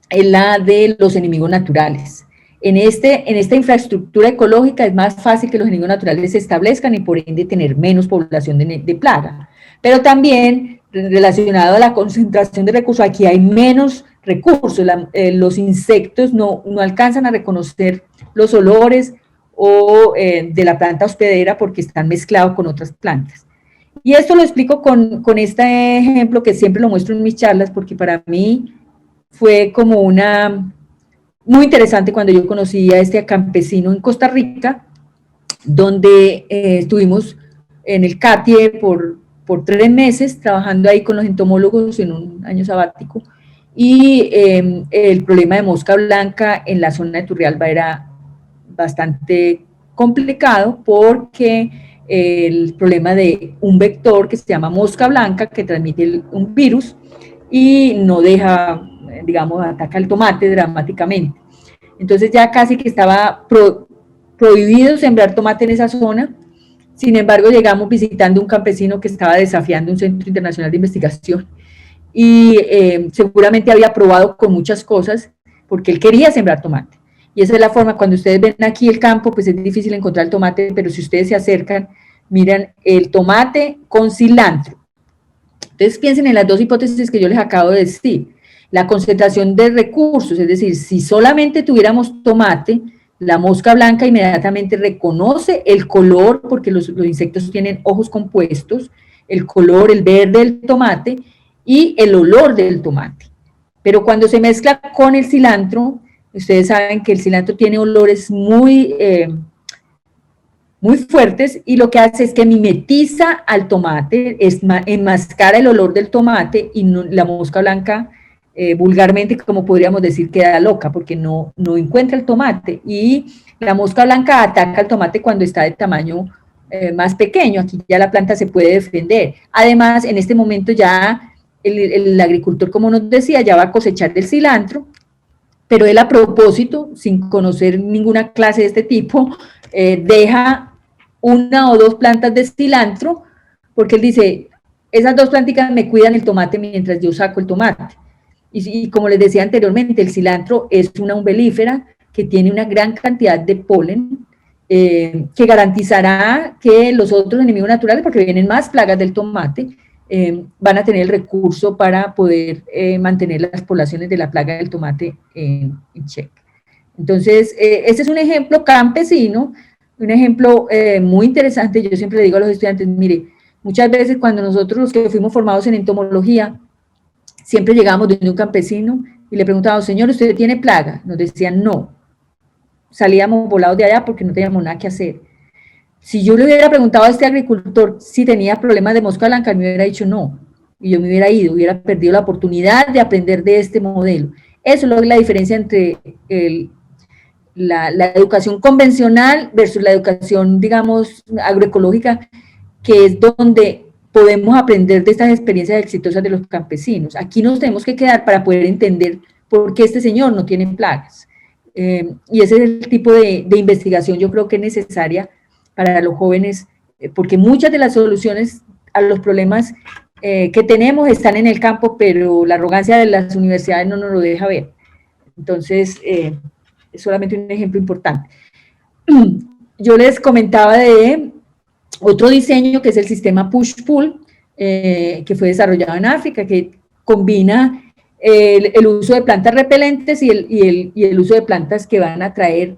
es la de los enemigos naturales. En esta infraestructura ecológica es más fácil que los enemigos naturales se establezcan y por ende tener menos población de plaga. Pero también relacionado a la concentración de recursos, aquí hay menos recursos, los insectos no alcanzan a reconocer los olores de la planta hospedera porque están mezclados con otras plantas. Y esto lo explico con este ejemplo que siempre lo muestro en mis charlas porque para mí fue como muy interesante cuando yo conocí a este campesino en Costa Rica, donde estuvimos en el CATIE por 3 meses trabajando ahí con los entomólogos en un año sabático, y el problema de mosca blanca en la zona de Turrialba era bastante complicado porque el problema de un vector que se llama mosca blanca que transmite un virus y no deja, digamos, ataca el tomate dramáticamente. Entonces ya casi que estaba prohibido sembrar tomate en esa zona. Sin embargo, llegamos visitando un campesino que estaba desafiando un centro internacional de investigación y seguramente había probado con muchas cosas porque él quería sembrar tomate. Y esa es la forma, cuando ustedes ven aquí el campo, pues es difícil encontrar el tomate, pero si ustedes se acercan, miran el tomate con cilantro. Entonces piensen en las dos hipótesis que yo les acabo de decir. La concentración de recursos, es decir, si solamente tuviéramos tomate, la mosca blanca inmediatamente reconoce el color, porque los insectos tienen ojos compuestos, el color, el verde del tomate y el olor del tomate. Pero cuando se mezcla con el cilantro, ustedes saben que el cilantro tiene olores muy fuertes y lo que hace es que mimetiza al tomate, enmascara el olor del tomate y la mosca blanca vulgarmente, como podríamos decir, queda loca porque no encuentra el tomate y la mosca blanca ataca al tomate cuando está de tamaño más pequeño. Aquí ya la planta se puede defender. Además, en este momento ya el agricultor, como nos decía, ya va a cosechar el cilantro, pero él a propósito, sin conocer ninguna clase de este tipo, deja 1 o 2 plantas de cilantro, porque él dice, esas 2 plantitas me cuidan el tomate mientras yo saco el tomate. Y como les decía anteriormente, el cilantro es una umbelífera que tiene una gran cantidad de polen, que garantizará que los otros enemigos naturales, porque vienen más plagas del tomate, van a tener el recurso para poder mantener las poblaciones de la plaga del tomate en check. Entonces, este es un ejemplo campesino, un ejemplo muy interesante. Yo siempre le digo a los estudiantes, mire, muchas veces cuando nosotros los que fuimos formados en entomología, siempre llegamos de un campesino y le preguntábamos, señor, ¿usted tiene plaga? Nos decían no. Salíamos volados de allá porque no teníamos nada que hacer. Si yo le hubiera preguntado a este agricultor si tenía problemas de mosca blanca, me hubiera dicho no, y yo me hubiera ido, hubiera perdido la oportunidad de aprender de este modelo. Eso es la diferencia entre la educación convencional versus la educación, digamos, agroecológica, que es donde podemos aprender de estas experiencias exitosas de los campesinos. Aquí nos tenemos que quedar para poder entender por qué este señor no tiene plagas. Y ese es el tipo de investigación yo creo que es necesaria para los jóvenes, porque muchas de las soluciones a los problemas que tenemos están en el campo, pero la arrogancia de las universidades no nos lo deja ver. Entonces, es solamente un ejemplo importante. Yo les comentaba de otro diseño que es el sistema push-pull, que fue desarrollado en África, que combina el uso de plantas repelentes y el uso de plantas que van a traer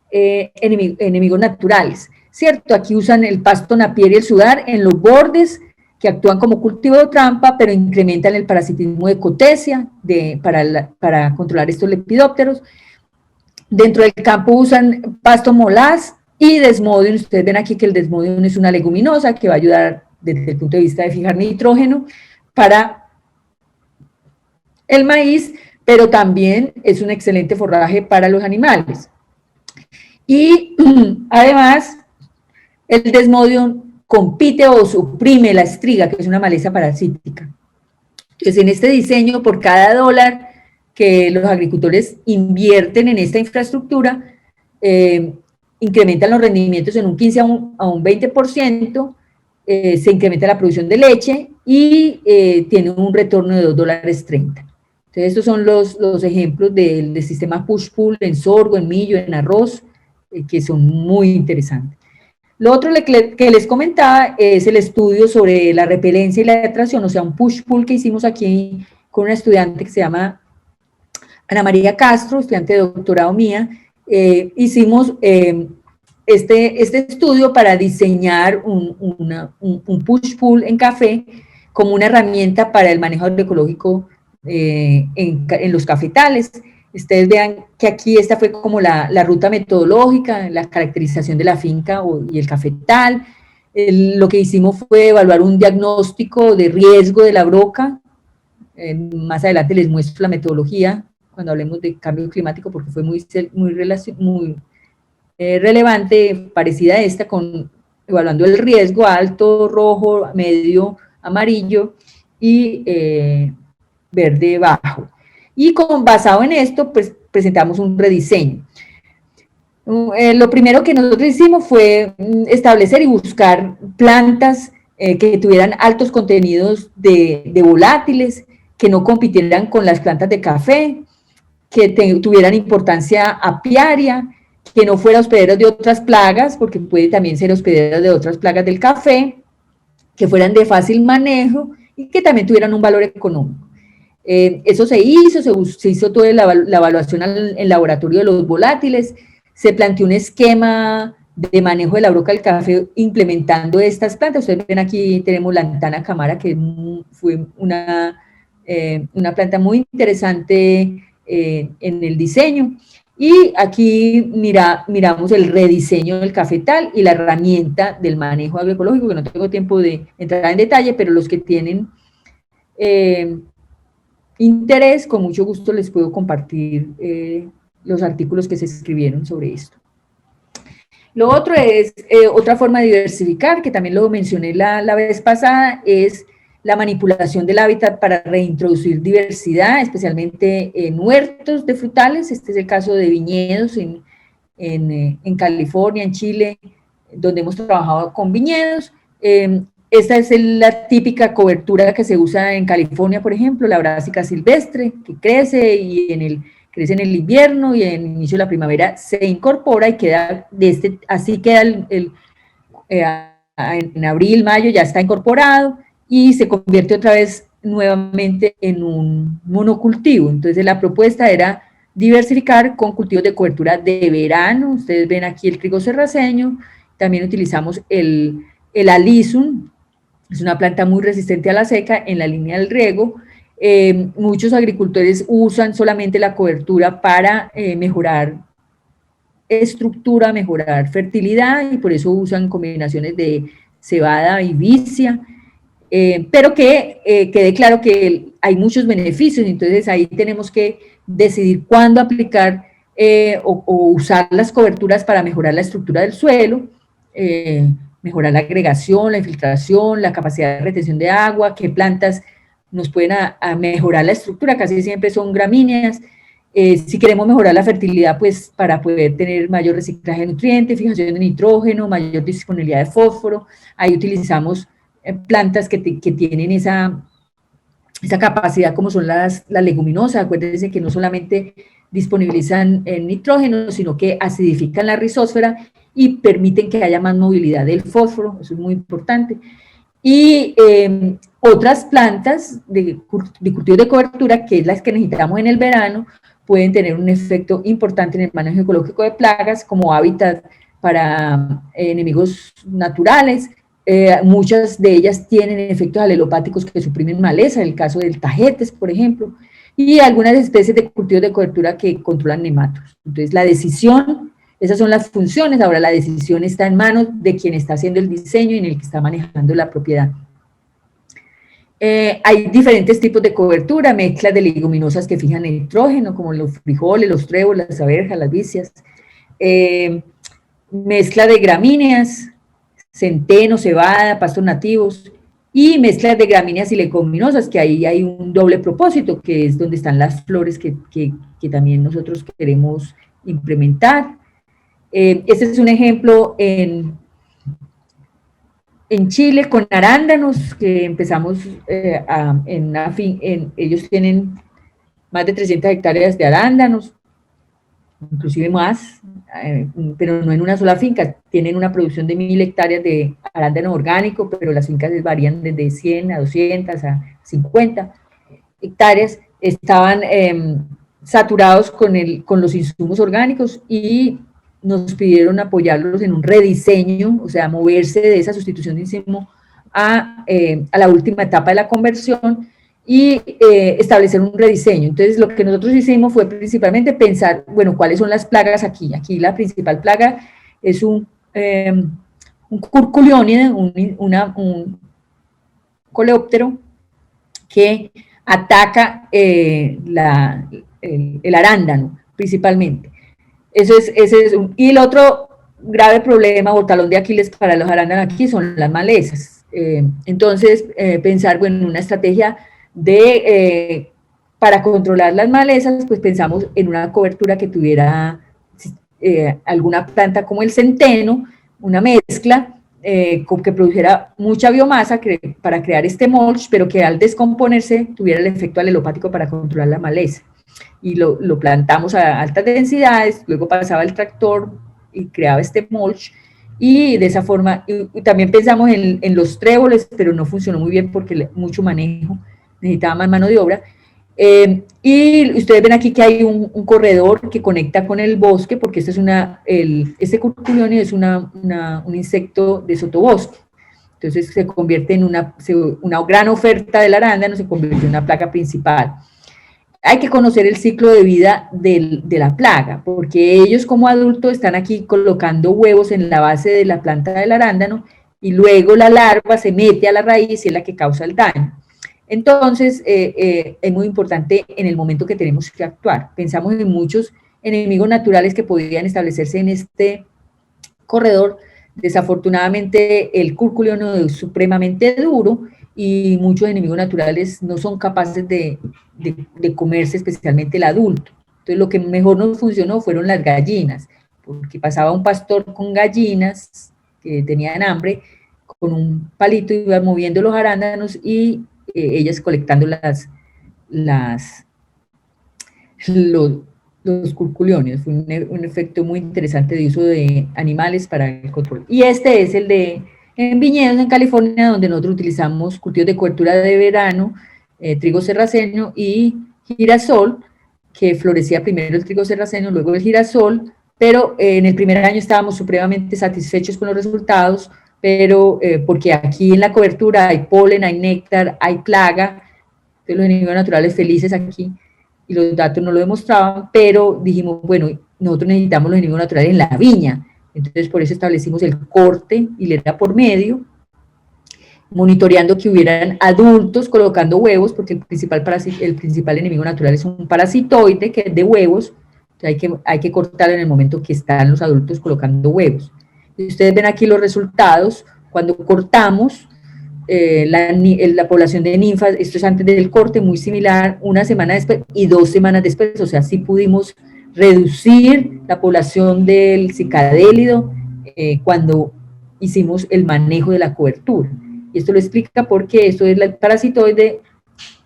enemigos naturales, ¿cierto? Aquí usan el pasto napier y el sudar en los bordes, que actúan como cultivo de trampa, pero incrementan el parasitismo de cotesia para controlar estos lepidópteros. Dentro del campo usan pasto molaz y desmodium. Ustedes ven aquí que el desmodium es una leguminosa que va a ayudar desde el punto de vista de fijar nitrógeno para el maíz, pero también es un excelente forraje para los animales. Y además, el desmodium compite o suprime la estriga, que es una maleza parasítica. Entonces, en este diseño, por cada dólar que los agricultores invierten en esta infraestructura, incrementan los rendimientos en un 15 a un 20%, se incrementa la producción de leche y tiene un retorno de $2.30. Entonces, estos son los ejemplos del sistema push-pull en sorgo, en millo, en arroz, que son muy interesantes. Lo otro que les comentaba es el estudio sobre la repelencia y la atracción, o sea, un push-pull que hicimos aquí con una estudiante que se llama Ana María Castro, estudiante de doctorado mía. Hicimos este estudio para diseñar un push-pull en café como una herramienta para el manejo agroecológico en los cafetales. Ustedes vean que aquí esta fue como la ruta metodológica, la caracterización de la finca y el cafetal. Lo que hicimos fue evaluar un diagnóstico de riesgo de la broca. Más adelante les muestro la metodología cuando hablemos de cambio climático, porque fue muy relevante, parecida a esta, evaluando el riesgo alto, rojo, medio, amarillo y verde bajo. Y basado en esto, pues presentamos un rediseño. Lo primero que nosotros hicimos fue establecer y buscar plantas que tuvieran altos contenidos de volátiles, que no compitieran con las plantas de café, que tuvieran importancia apiaria, que no fuera hospederos de otras plagas, porque puede también ser hospederos de otras plagas del café, que fueran de fácil manejo y que también tuvieran un valor económico. Eso se hizo toda la evaluación en laboratorio de los volátiles, se planteó un esquema de manejo de la broca del café implementando estas plantas. Ustedes ven aquí tenemos Lantana camara, que fue una planta muy interesante en el diseño. Y aquí miramos el rediseño del cafetal y la herramienta del manejo agroecológico, que no tengo tiempo de entrar en detalle, pero los que tienen interés, con mucho gusto les puedo compartir los artículos que se escribieron sobre esto. Lo otro es, otra forma de diversificar, que también lo mencioné la vez pasada, es la manipulación del hábitat para reintroducir diversidad, especialmente en huertos de frutales. Este es el caso de viñedos en California, en Chile, donde hemos trabajado con viñedos. Esta es la típica cobertura que se usa en California, por ejemplo, la brásica silvestre, que crece crece en el invierno y en el inicio de la primavera se incorpora y queda, así queda en abril, mayo ya está incorporado y se convierte otra vez nuevamente en un monocultivo. Entonces la propuesta era diversificar con cultivos de cobertura de verano. Ustedes ven aquí el trigo serraceño, también utilizamos el alisum, es una planta muy resistente a la seca en la línea del riego, Muchos agricultores usan solamente la cobertura para mejorar estructura, mejorar fertilidad, y por eso usan combinaciones de cebada y vicia, pero que quede claro que hay muchos beneficios, entonces ahí tenemos que decidir cuándo aplicar o usar las coberturas para mejorar la estructura del suelo, mejorar la agregación, la infiltración, la capacidad de retención de agua, qué plantas nos pueden a mejorar la estructura, casi siempre son gramíneas. Si queremos mejorar la fertilidad, pues para poder tener mayor reciclaje de nutrientes, fijación de nitrógeno, mayor disponibilidad de fósforo, ahí utilizamos plantas que tienen esa capacidad, como son las leguminosas. Acuérdense que no solamente disponibilizan el nitrógeno, sino que acidifican la rizósfera y permiten que haya más movilidad del fósforo, eso es muy importante. Y otras plantas de cultivo de cobertura, que es las que necesitamos en el verano, pueden tener un efecto importante en el manejo ecológico de plagas, como hábitat para enemigos naturales. Muchas de ellas tienen efectos alelopáticos que suprimen maleza, en el caso del tajetes, por ejemplo, y algunas especies de cultivos de cobertura que controlan nematodos. Entonces, la decisión, esas son las funciones, ahora la decisión está en manos de quien está haciendo el diseño y en el que está manejando la propiedad. Hay diferentes tipos de cobertura, mezclas de leguminosas que fijan nitrógeno, como los frijoles, los tréboles, las abejas, las vicias, mezcla de gramíneas, centeno, cebada, pastos nativos, y mezclas de gramíneas y leguminosas, que ahí hay un doble propósito, que es donde están las flores que también nosotros queremos implementar. Este es un ejemplo en Chile con arándanos, que empezamos ellos tienen más de 300 hectáreas de arándanos, inclusive más, pero no en una sola finca, tienen una producción de 1000 hectáreas de arándano orgánico, pero las fincas varían desde 100 a 200 a 50 hectáreas, estaban saturados con los insumos orgánicos y nos pidieron apoyarlos en un rediseño, o sea, moverse de esa sustitución de insumo a la última etapa de la conversión y establecer un rediseño. Entonces, lo que nosotros hicimos fue principalmente pensar, bueno, ¿cuáles son las plagas aquí? Aquí la principal plaga es un curculiónide, un coleóptero que ataca el arándano, principalmente. Ese es y el otro grave problema o talón de Aquiles para los arándanos aquí son las malezas. Entonces, pensar, bueno, en una estrategia para controlar las malezas, pues pensamos en una cobertura que tuviera alguna planta como el centeno, una mezcla que produjera mucha biomasa para crear este mulch, pero que al descomponerse tuviera el efecto alelopático para controlar la maleza. Y lo plantamos a altas densidades, luego pasaba el tractor y creaba este mulch, y de esa forma, y también pensamos en los tréboles, pero no funcionó muy bien porque mucho manejo, necesitaba más mano de obra. Y ustedes ven aquí que hay un corredor que conecta con el bosque, porque este curculiónide es un insecto de sotobosque. Entonces se convierte en una gran oferta del arándano, se convierte en una plaga principal. Hay que conocer el ciclo de vida de la plaga, porque ellos como adultos están aquí colocando huevos en la base de la planta del arándano y luego la larva se mete a la raíz y es la que causa el daño. Entonces, es muy importante en el momento que tenemos que actuar. Pensamos en muchos enemigos naturales que podrían establecerse en este corredor. Desafortunadamente, el curculiónide es supremamente duro y muchos enemigos naturales no son capaces de comerse, especialmente el adulto. Entonces, lo que mejor nos funcionó fueron las gallinas, porque pasaba un pastor con gallinas que tenían hambre, con un palito iba moviendo los arándanos y ellas colectando los curculiónidos. Fue un efecto muy interesante de uso de animales para el control. Y este es el de en viñedos en California, donde nosotros utilizamos cultivos de cobertura de verano, trigo serraceño y girasol, que florecía primero el trigo serraceño, luego el girasol, pero en el primer año estábamos supremamente satisfechos con los resultados, pero porque aquí en la cobertura hay polen, hay néctar, hay plaga, Entonces los enemigos naturales felices aquí, y los datos no lo demostraban, pero dijimos, bueno, nosotros necesitamos los enemigos naturales en la viña, entonces por eso establecimos el corte hilera por medio, monitoreando que hubieran adultos colocando huevos, porque el principal enemigo natural es un parasitoide que es de huevos, hay que cortarlo en el momento que están los adultos colocando huevos. Y ustedes ven aquí los resultados, cuando cortamos, la población de ninfas, esto es antes del corte, muy similar, una semana después y 2 semanas después, o sea, sí pudimos reducir la población del cicadélido cuando hicimos el manejo de la cobertura. Y esto lo explica porque esto es el parasitoide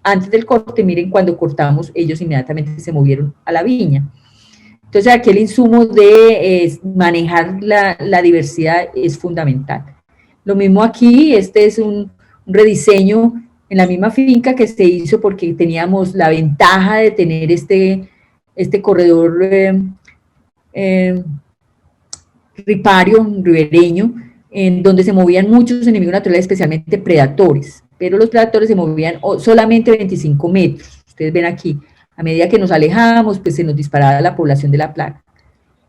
antes del corte, miren, cuando cortamos, ellos inmediatamente se movieron a la viña. Entonces, aquí el insumo de manejar la diversidad es fundamental. Lo mismo aquí, este es un rediseño en la misma finca que se hizo porque teníamos la ventaja de tener este corredor ribereño, en donde se movían muchos enemigos naturales, especialmente predadores, pero los predadores se movían solamente 25 metros. Ustedes ven aquí, a medida que nos alejábamos, pues se nos disparaba la población de la plaga.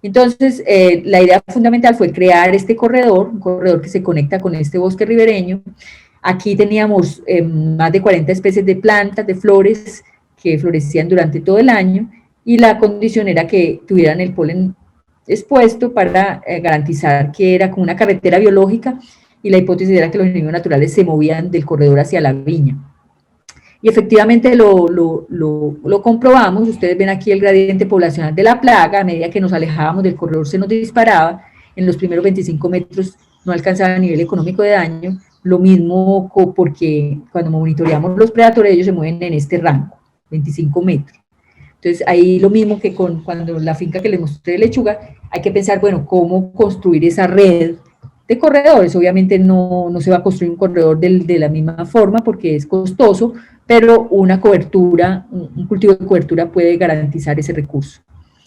Entonces, la idea fundamental fue crear este corredor, un corredor que se conecta con este bosque ribereño. Aquí teníamos más de 40 especies de plantas, de flores, que florecían durante todo el año, y la condición era que tuvieran el polen expuesto para garantizar que era como una carretera biológica, y la hipótesis era que los enemigos naturales se movían del corredor hacia la viña. Y efectivamente lo comprobamos. Ustedes ven aquí el gradiente poblacional de la plaga, a medida que nos alejábamos del corredor se nos disparaba, en los primeros 25 metros no alcanzaba nivel económico de daño, lo mismo porque cuando monitoreamos los predadores ellos se mueven en este rango, 25 metros. Entonces ahí lo mismo que cuando la finca que les mostré de lechuga, hay que pensar, bueno, cómo construir esa red de corredores. Obviamente no se va a construir un corredor de la misma forma porque es costoso, pero una cobertura, un cultivo de cobertura puede garantizar ese recurso.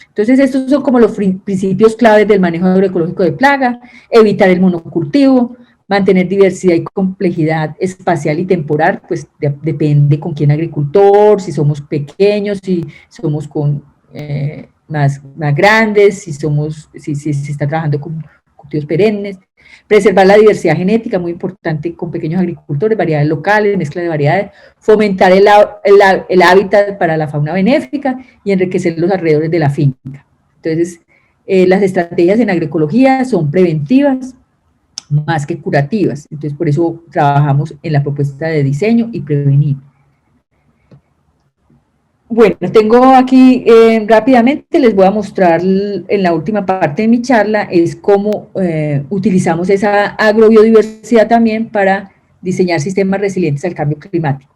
Entonces, estos son como los principios claves del manejo agroecológico de plaga: evitar el monocultivo, mantener diversidad y complejidad espacial y temporal, pues depende con quién agricultor, si somos pequeños, si somos con más grandes, si se está trabajando con cultivos perennes. Preservar la diversidad genética, muy importante, con pequeños agricultores, variedades locales, mezcla de variedades, fomentar el hábitat para la fauna benéfica y enriquecer los alrededores de la finca. Entonces, las estrategias en agroecología son preventivas más que curativas, entonces por eso trabajamos en la propuesta de diseño y prevenir. Bueno, tengo aquí rápidamente, les voy a mostrar en la última parte de mi charla, es cómo utilizamos esa agrobiodiversidad también para diseñar sistemas resilientes al cambio climático.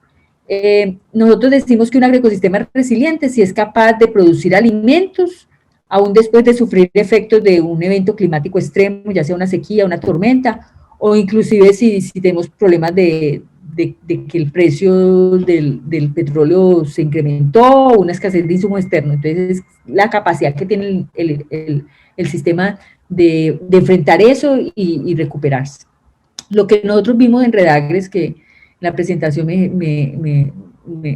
Nosotros decimos que un agroecosistema resiliente si es capaz de producir alimentos aún después de sufrir efectos de un evento climático extremo, ya sea una sequía, una tormenta, o inclusive si tenemos problemas de que el precio del petróleo se incrementó, una escasez de insumos externos. Entonces, la capacidad que tiene el sistema de enfrentar eso y recuperarse. Lo que nosotros vimos en Redagres, que en la presentación me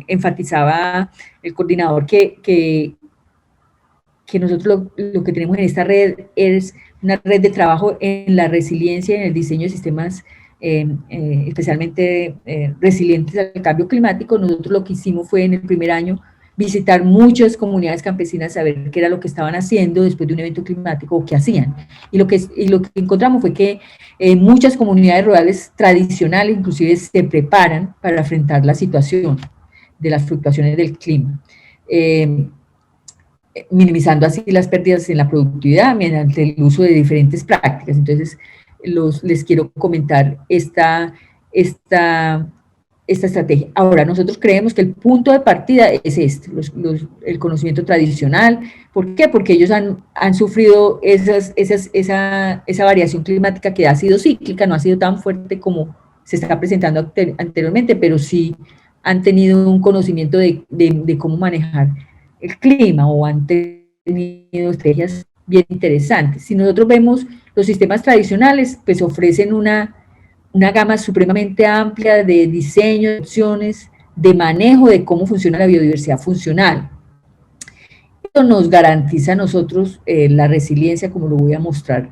enfatizaba el coordinador, que nosotros lo que tenemos en esta red es una red de trabajo en la resiliencia y en el diseño de sistemas especialmente resilientes al cambio climático. Nosotros lo que hicimos fue en el primer año visitar muchas comunidades campesinas, saber qué era lo que estaban haciendo después de un evento climático o qué hacían. Y lo que encontramos fue que muchas comunidades rurales tradicionales inclusive se preparan para enfrentar la situación de las fluctuaciones del clima. Minimizando así las pérdidas en la productividad mediante el uso de diferentes prácticas. Entonces, les quiero comentar esta estrategia. Ahora, nosotros creemos que el punto de partida es el conocimiento tradicional. ¿Por qué? Porque ellos han sufrido esa variación climática que ha sido cíclica, no ha sido tan fuerte como se está presentando anteriormente, pero sí han tenido un conocimiento de cómo manejar el clima o han tenido estrategias bien interesantes. Si nosotros vemos los sistemas tradicionales, pues ofrecen una gama supremamente amplia de diseño, de opciones, de manejo de cómo funciona la biodiversidad funcional. Esto nos garantiza a nosotros la resiliencia, como lo voy a mostrar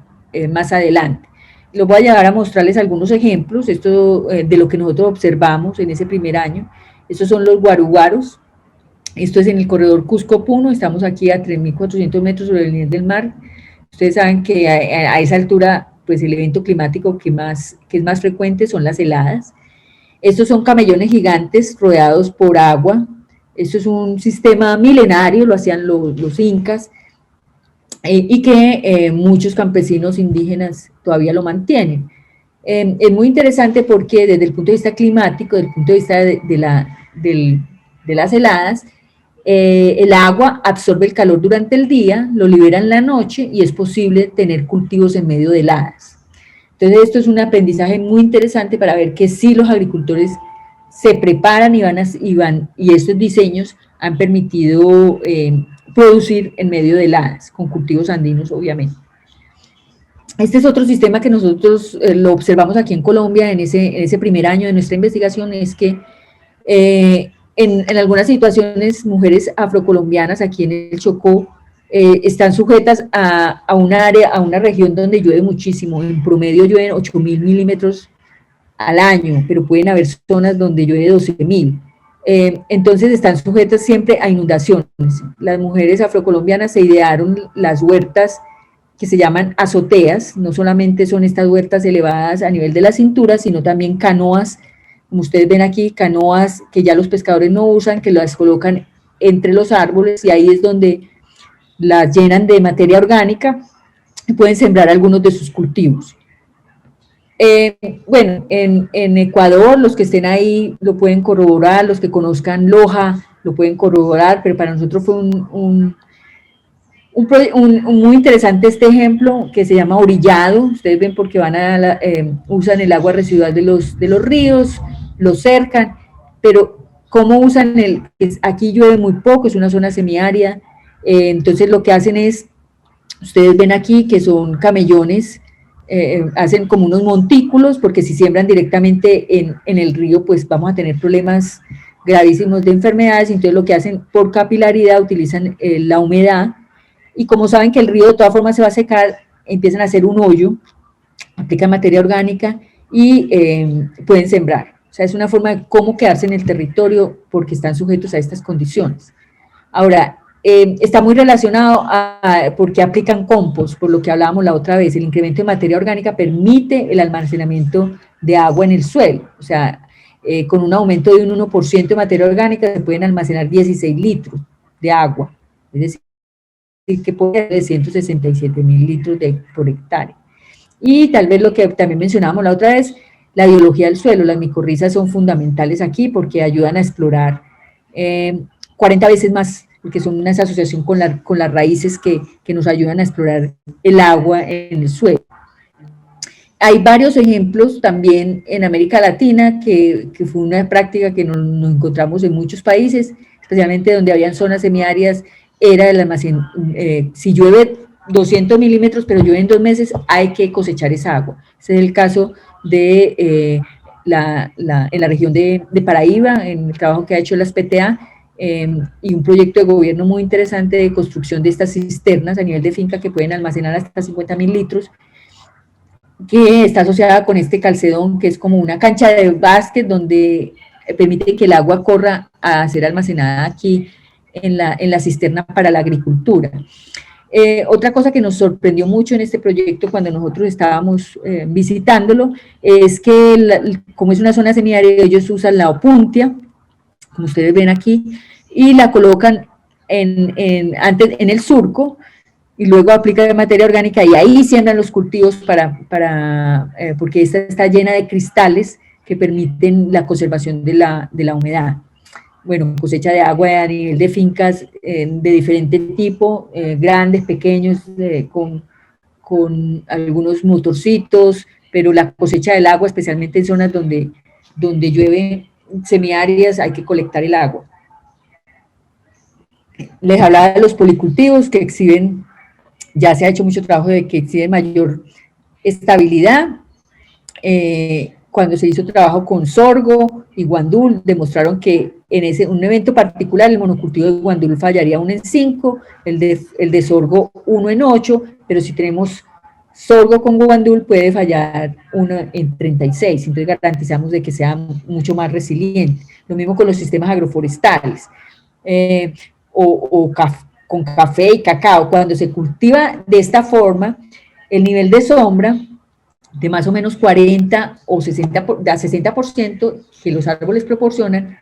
más adelante. Los voy a llevar a mostrarles algunos ejemplos, esto de lo que nosotros observamos en ese primer año. Estos son los guaruguaros. Esto es en el corredor Cusco-Puno, estamos aquí a 3.400 metros sobre el nivel del mar. Ustedes saben que a esa altura, pues el evento climático que es más frecuente son las heladas. Estos son camellones gigantes rodeados por agua. Esto es un sistema milenario, lo hacían los incas, y que muchos campesinos indígenas todavía lo mantienen. Es muy interesante porque desde el punto de vista climático, desde el punto de vista de las heladas, el agua absorbe el calor durante el día, lo libera en la noche y es posible tener cultivos en medio de heladas. Entonces esto es un aprendizaje muy interesante para ver que sí los agricultores se preparan y estos diseños han permitido producir en medio de heladas, con cultivos andinos obviamente. Este es otro sistema que nosotros lo observamos aquí en Colombia en ese primer año de nuestra investigación, es que en algunas situaciones mujeres afrocolombianas aquí en el Chocó están sujetas a una región donde llueve muchísimo, en promedio llueven 8.000 milímetros al año, pero pueden haber zonas donde llueve 12.000. Entonces están sujetas siempre a inundaciones. Las mujeres afrocolombianas se idearon las huertas que se llaman azoteas, no solamente son estas huertas elevadas a nivel de la cintura, sino también canoas, como ustedes ven aquí, canoas que ya los pescadores no usan, que las colocan entre los árboles y ahí es donde las llenan de materia orgánica y pueden sembrar algunos de sus cultivos. Bueno, en Ecuador, los que estén ahí lo pueden corroborar, los que conozcan Loja lo pueden corroborar, pero para nosotros fue muy interesante este ejemplo que se llama orillado. Ustedes ven porque usan el agua residual de los ríos, lo cercan, pero ¿cómo usan aquí llueve muy poco, es una zona semiárida, entonces lo que hacen es, ustedes ven aquí que son camellones, hacen como unos montículos, porque si siembran directamente en el río, pues vamos a tener problemas gravísimos de enfermedades, entonces lo que hacen por capilaridad, utilizan la humedad, y como saben que el río de todas formas se va a secar, empiezan a hacer un hoyo, aplican materia orgánica y pueden sembrar. O sea, es una forma de cómo quedarse en el territorio porque están sujetos a estas condiciones. Ahora, está muy relacionado porque aplican compost, por lo que hablábamos la otra vez. El incremento de materia orgánica permite el almacenamiento de agua en el suelo. O sea, con un aumento de un 1% de materia orgánica se pueden almacenar 16 litros de agua. Es decir, que puede ser de 167.000 litros por hectárea. Y tal vez lo que también mencionábamos la otra vez, la biología del suelo. Las micorrizas son fundamentales aquí porque ayudan a explorar 40 veces más, porque son una asociación con las raíces que nos ayudan a explorar el agua en el suelo. Hay varios ejemplos también en América Latina, que fue una práctica que nos encontramos en muchos países, especialmente donde habían zonas semiáridas, era el almacén, si llueve 200 milímetros, pero llueve en 2 meses, hay que cosechar esa agua. Ese es el caso de en la región de Paraíba, en el trabajo que ha hecho las PTA, y un proyecto de gobierno muy interesante de construcción de estas cisternas a nivel de finca que pueden almacenar hasta 50.000 litros, que está asociada con este calcedón, que es como una cancha de básquet donde permite que el agua corra a ser almacenada aquí en la cisterna para la agricultura. Otra cosa que nos sorprendió mucho en este proyecto cuando nosotros estábamos visitándolo es que como es una zona semiárida, ellos usan la opuntia, como ustedes ven aquí, y la colocan antes en el surco y luego aplican materia orgánica y ahí siembran los cultivos porque esta está llena de cristales que permiten la conservación de la humedad. Bueno, cosecha de agua a nivel de fincas de diferente tipo, grandes, pequeños, con algunos motorcitos, pero la cosecha del agua, especialmente en zonas donde llueve semiáridas, hay que colectar el agua. Les hablaba de los policultivos que exhiben, ya se ha hecho mucho trabajo de que exhiben mayor estabilidad, cuando se hizo trabajo con sorgo y guandul, demostraron que en un evento particular el monocultivo de guandul fallaría 1 en 5, el de sorgo 1 en 8, pero si tenemos sorgo con guandul puede fallar 1 en 36, entonces garantizamos de que sea mucho más resiliente. Lo mismo con los sistemas agroforestales, con café y cacao. Cuando se cultiva de esta forma, el nivel de sombra de más o menos 40 o 60% que los árboles proporcionan,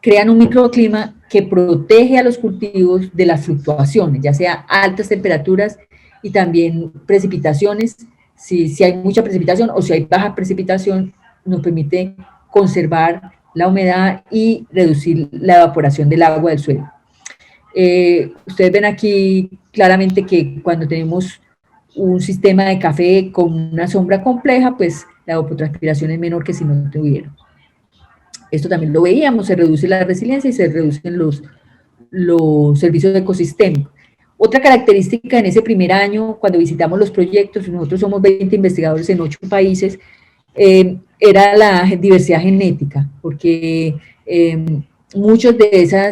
crean un microclima que protege a los cultivos de las fluctuaciones, ya sea altas temperaturas y también precipitaciones. Si hay mucha precipitación o si hay baja precipitación, nos permite conservar la humedad y reducir la evaporación del agua del suelo. Ustedes ven aquí claramente que cuando tenemos un sistema de café con una sombra compleja, pues la evapotranspiración es menor que si no tuviera. Esto también lo veíamos, se reduce la resiliencia y se reducen los servicios ecosistémicos. Otra característica en ese primer año, cuando visitamos los proyectos, nosotros somos 20 investigadores en 8 países, era la diversidad genética, porque muchos de esa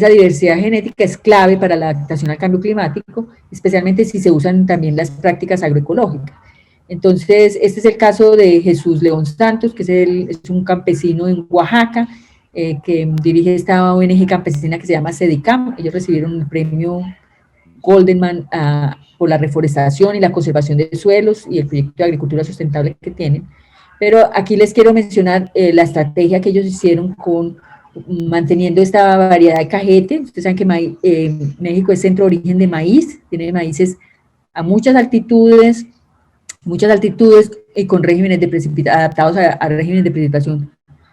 diversidad genética es clave para la adaptación al cambio climático, especialmente si se usan también las prácticas agroecológicas. Entonces, este es el caso de Jesús León Santos, que es un campesino en Oaxaca, que dirige esta ONG campesina que se llama Sedicam. Ellos recibieron el premio Goldenman por la reforestación y la conservación de suelos y el proyecto de agricultura sustentable que tienen. Pero aquí les quiero mencionar la estrategia que ellos hicieron manteniendo esta variedad de cajete. Ustedes saben que México es centro de origen de maíz, tiene maíces a muchas altitudes y con regímenes adaptados a regímenes de precipitación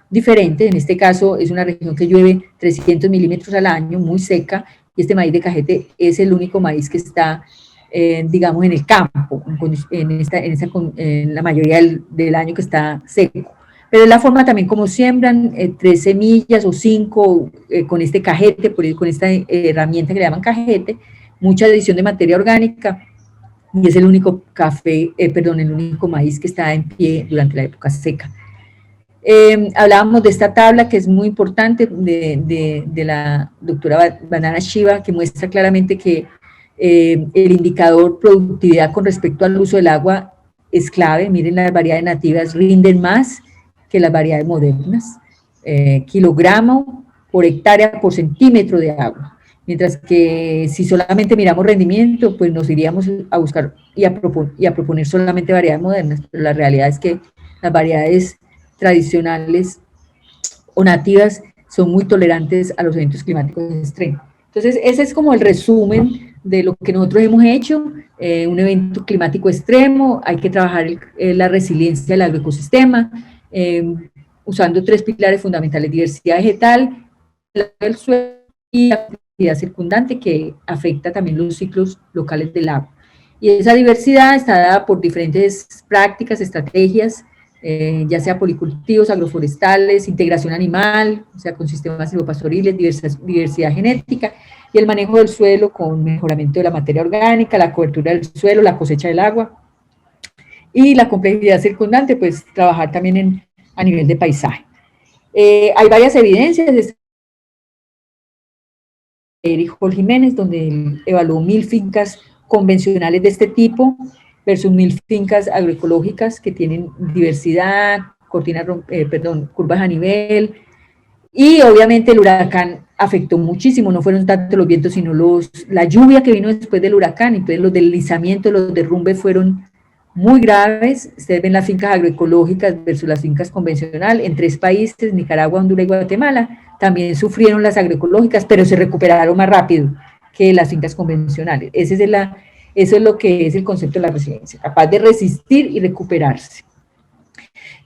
diferentes. En este caso es una región que llueve 300 milímetros al año, muy seca, y este maíz de cajete es el único maíz que está, digamos, en el campo, en la mayoría del año que está seco. Pero es la forma también como siembran 3 semillas o 5 con este cajete, con esta herramienta que le llaman cajete, mucha adición de materia orgánica, y es el único el único maíz que está en pie durante la época seca. Hablábamos de esta tabla que es muy importante de la doctora Vandana Shiva, que muestra claramente que el indicador productividad con respecto al uso del agua es clave. Miren, las variedades nativas rinden más que las variedades modernas, kilogramo por hectárea por centímetro de agua. Mientras que si solamente miramos rendimiento, pues nos iríamos a buscar y a proponer solamente variedades modernas, pero la realidad es que las variedades tradicionales o nativas son muy tolerantes a los eventos climáticos extremos. Entonces, ese es como el resumen de lo que nosotros hemos hecho. Un evento climático extremo, hay que trabajar la resiliencia del agroecosistema, usando 3 pilares fundamentales: diversidad vegetal, el suelo y la actividad circundante, que afecta también los ciclos locales del agua. Y esa diversidad está dada por diferentes prácticas, estrategias, ya sea policultivos, agroforestales, integración animal, o sea, con sistemas silvopastoriles, diversidad genética, y el manejo del suelo con mejoramiento de la materia orgánica, la cobertura del suelo, la cosecha del agua, y la complejidad circundante, pues trabajar también a nivel de paisaje. Hay varias evidencias, Eric Hall Jiménez, donde él evaluó 1000 fincas convencionales de este tipo versus 1000 fincas agroecológicas que tienen diversidad, curvas a nivel, y obviamente el huracán afectó muchísimo, no fueron tanto los vientos, sino la lluvia que vino después del huracán. Entonces los deslizamientos, los derrumbes fueron muy graves. Ustedes ven las fincas agroecológicas versus las fincas convencionales en 3 países, Nicaragua, Honduras y Guatemala. También sufrieron las agroecológicas, pero se recuperaron más rápido que las fincas convencionales. Eso es lo que es el concepto de la resiliencia, capaz de resistir y recuperarse.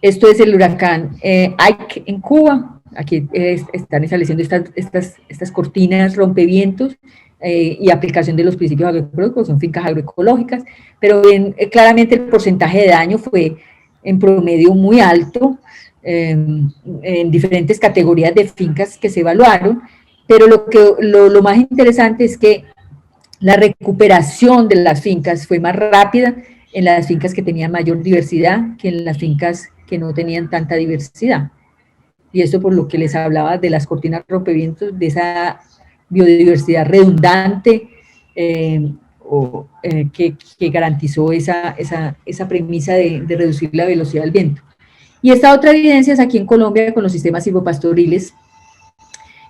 Esto es el huracán Ike en Cuba. Aquí están estableciendo estas cortinas rompevientos y aplicación de los principios agroecológicos, son fincas agroecológicas, pero ven, claramente el porcentaje de daño fue en promedio muy alto, en diferentes categorías de fincas que se evaluaron, pero lo más interesante es que la recuperación de las fincas fue más rápida en las fincas que tenían mayor diversidad que en las fincas que no tenían tanta diversidad. Y esto por lo que les hablaba de las cortinas rompevientos, de esa biodiversidad redundante que garantizó esa premisa de reducir la velocidad del viento. Y esta otra evidencia es aquí en Colombia con los sistemas silvopastoriles.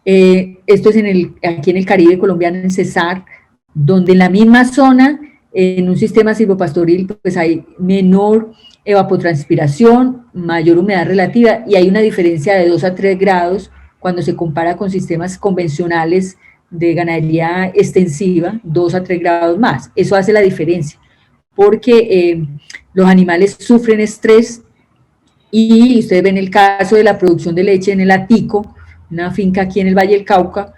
Esto es aquí en el Caribe colombiano, en Cesar, donde en la misma zona, en un sistema silvopastoril, pues hay menor evapotranspiración, mayor humedad relativa, y hay una diferencia de 2 a 3 grados cuando se compara con sistemas convencionales de ganadería extensiva, 2 a 3 grados más. Eso hace la diferencia, porque los animales sufren estrés, y ustedes ven el caso de la producción de leche en el Atico, una finca aquí en el Valle del Cauca,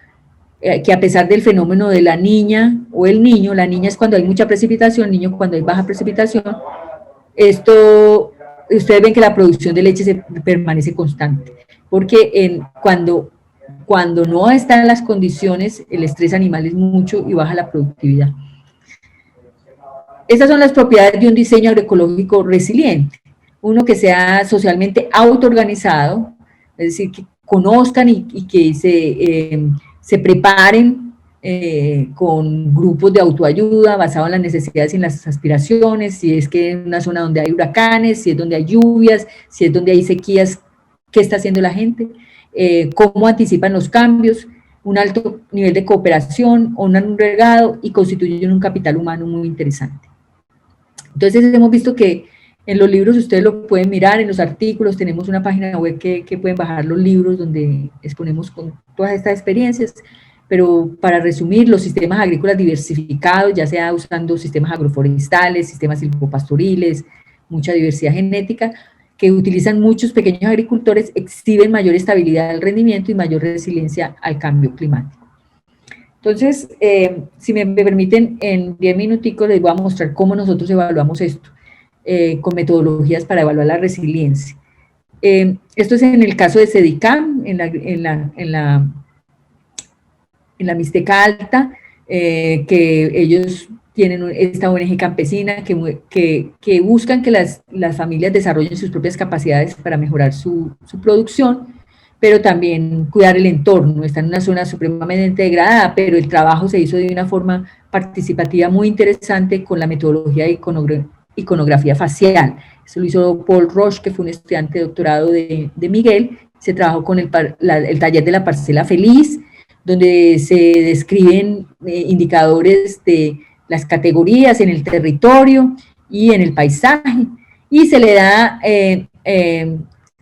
que a pesar del fenómeno de la niña o el niño, la niña es cuando hay mucha precipitación, el niño cuando hay baja precipitación, ustedes ven que la producción de leche permanece constante, porque cuando no están las condiciones, el estrés animal es mucho y baja la productividad. Estas son las propiedades de un diseño agroecológico resiliente, uno que sea socialmente autoorganizado, es decir, que conozcan y que se preparen con grupos de autoayuda basados en las necesidades y en las aspiraciones, si es que en una zona donde hay huracanes, si es donde hay lluvias, si es donde hay sequías, ¿qué está haciendo la gente? ¿Cómo anticipan los cambios? Un alto nivel de cooperación, un regado, y constituyen un capital humano muy interesante. Entonces hemos visto que en los libros ustedes lo pueden mirar, en los artículos, tenemos una página web que pueden bajar los libros donde exponemos con todas estas experiencias, pero para resumir, los sistemas agrícolas diversificados, ya sea usando sistemas agroforestales, sistemas silvopastoriles, mucha diversidad genética, que utilizan muchos pequeños agricultores, exhiben mayor estabilidad del rendimiento y mayor resiliencia al cambio climático. Entonces, si me permiten, en 10 minuticos les voy a mostrar cómo nosotros evaluamos esto, con metodologías para evaluar la resiliencia. Esto es en el caso de Sedicam, en la Mixteca Alta, que ellos tienen esta ONG campesina que buscan que las familias desarrollen sus propias capacidades para mejorar su producción, pero también cuidar el entorno. Está en una zona supremamente degradada, pero el trabajo se hizo de una forma participativa muy interesante con la metodología de iconografía facial. Eso lo hizo Paul Roche, que fue un estudiante de doctorado de Miguel. Se trabajó con el taller de la parcela feliz, donde se describen indicadores de las categorías en el territorio y en el paisaje, y se le da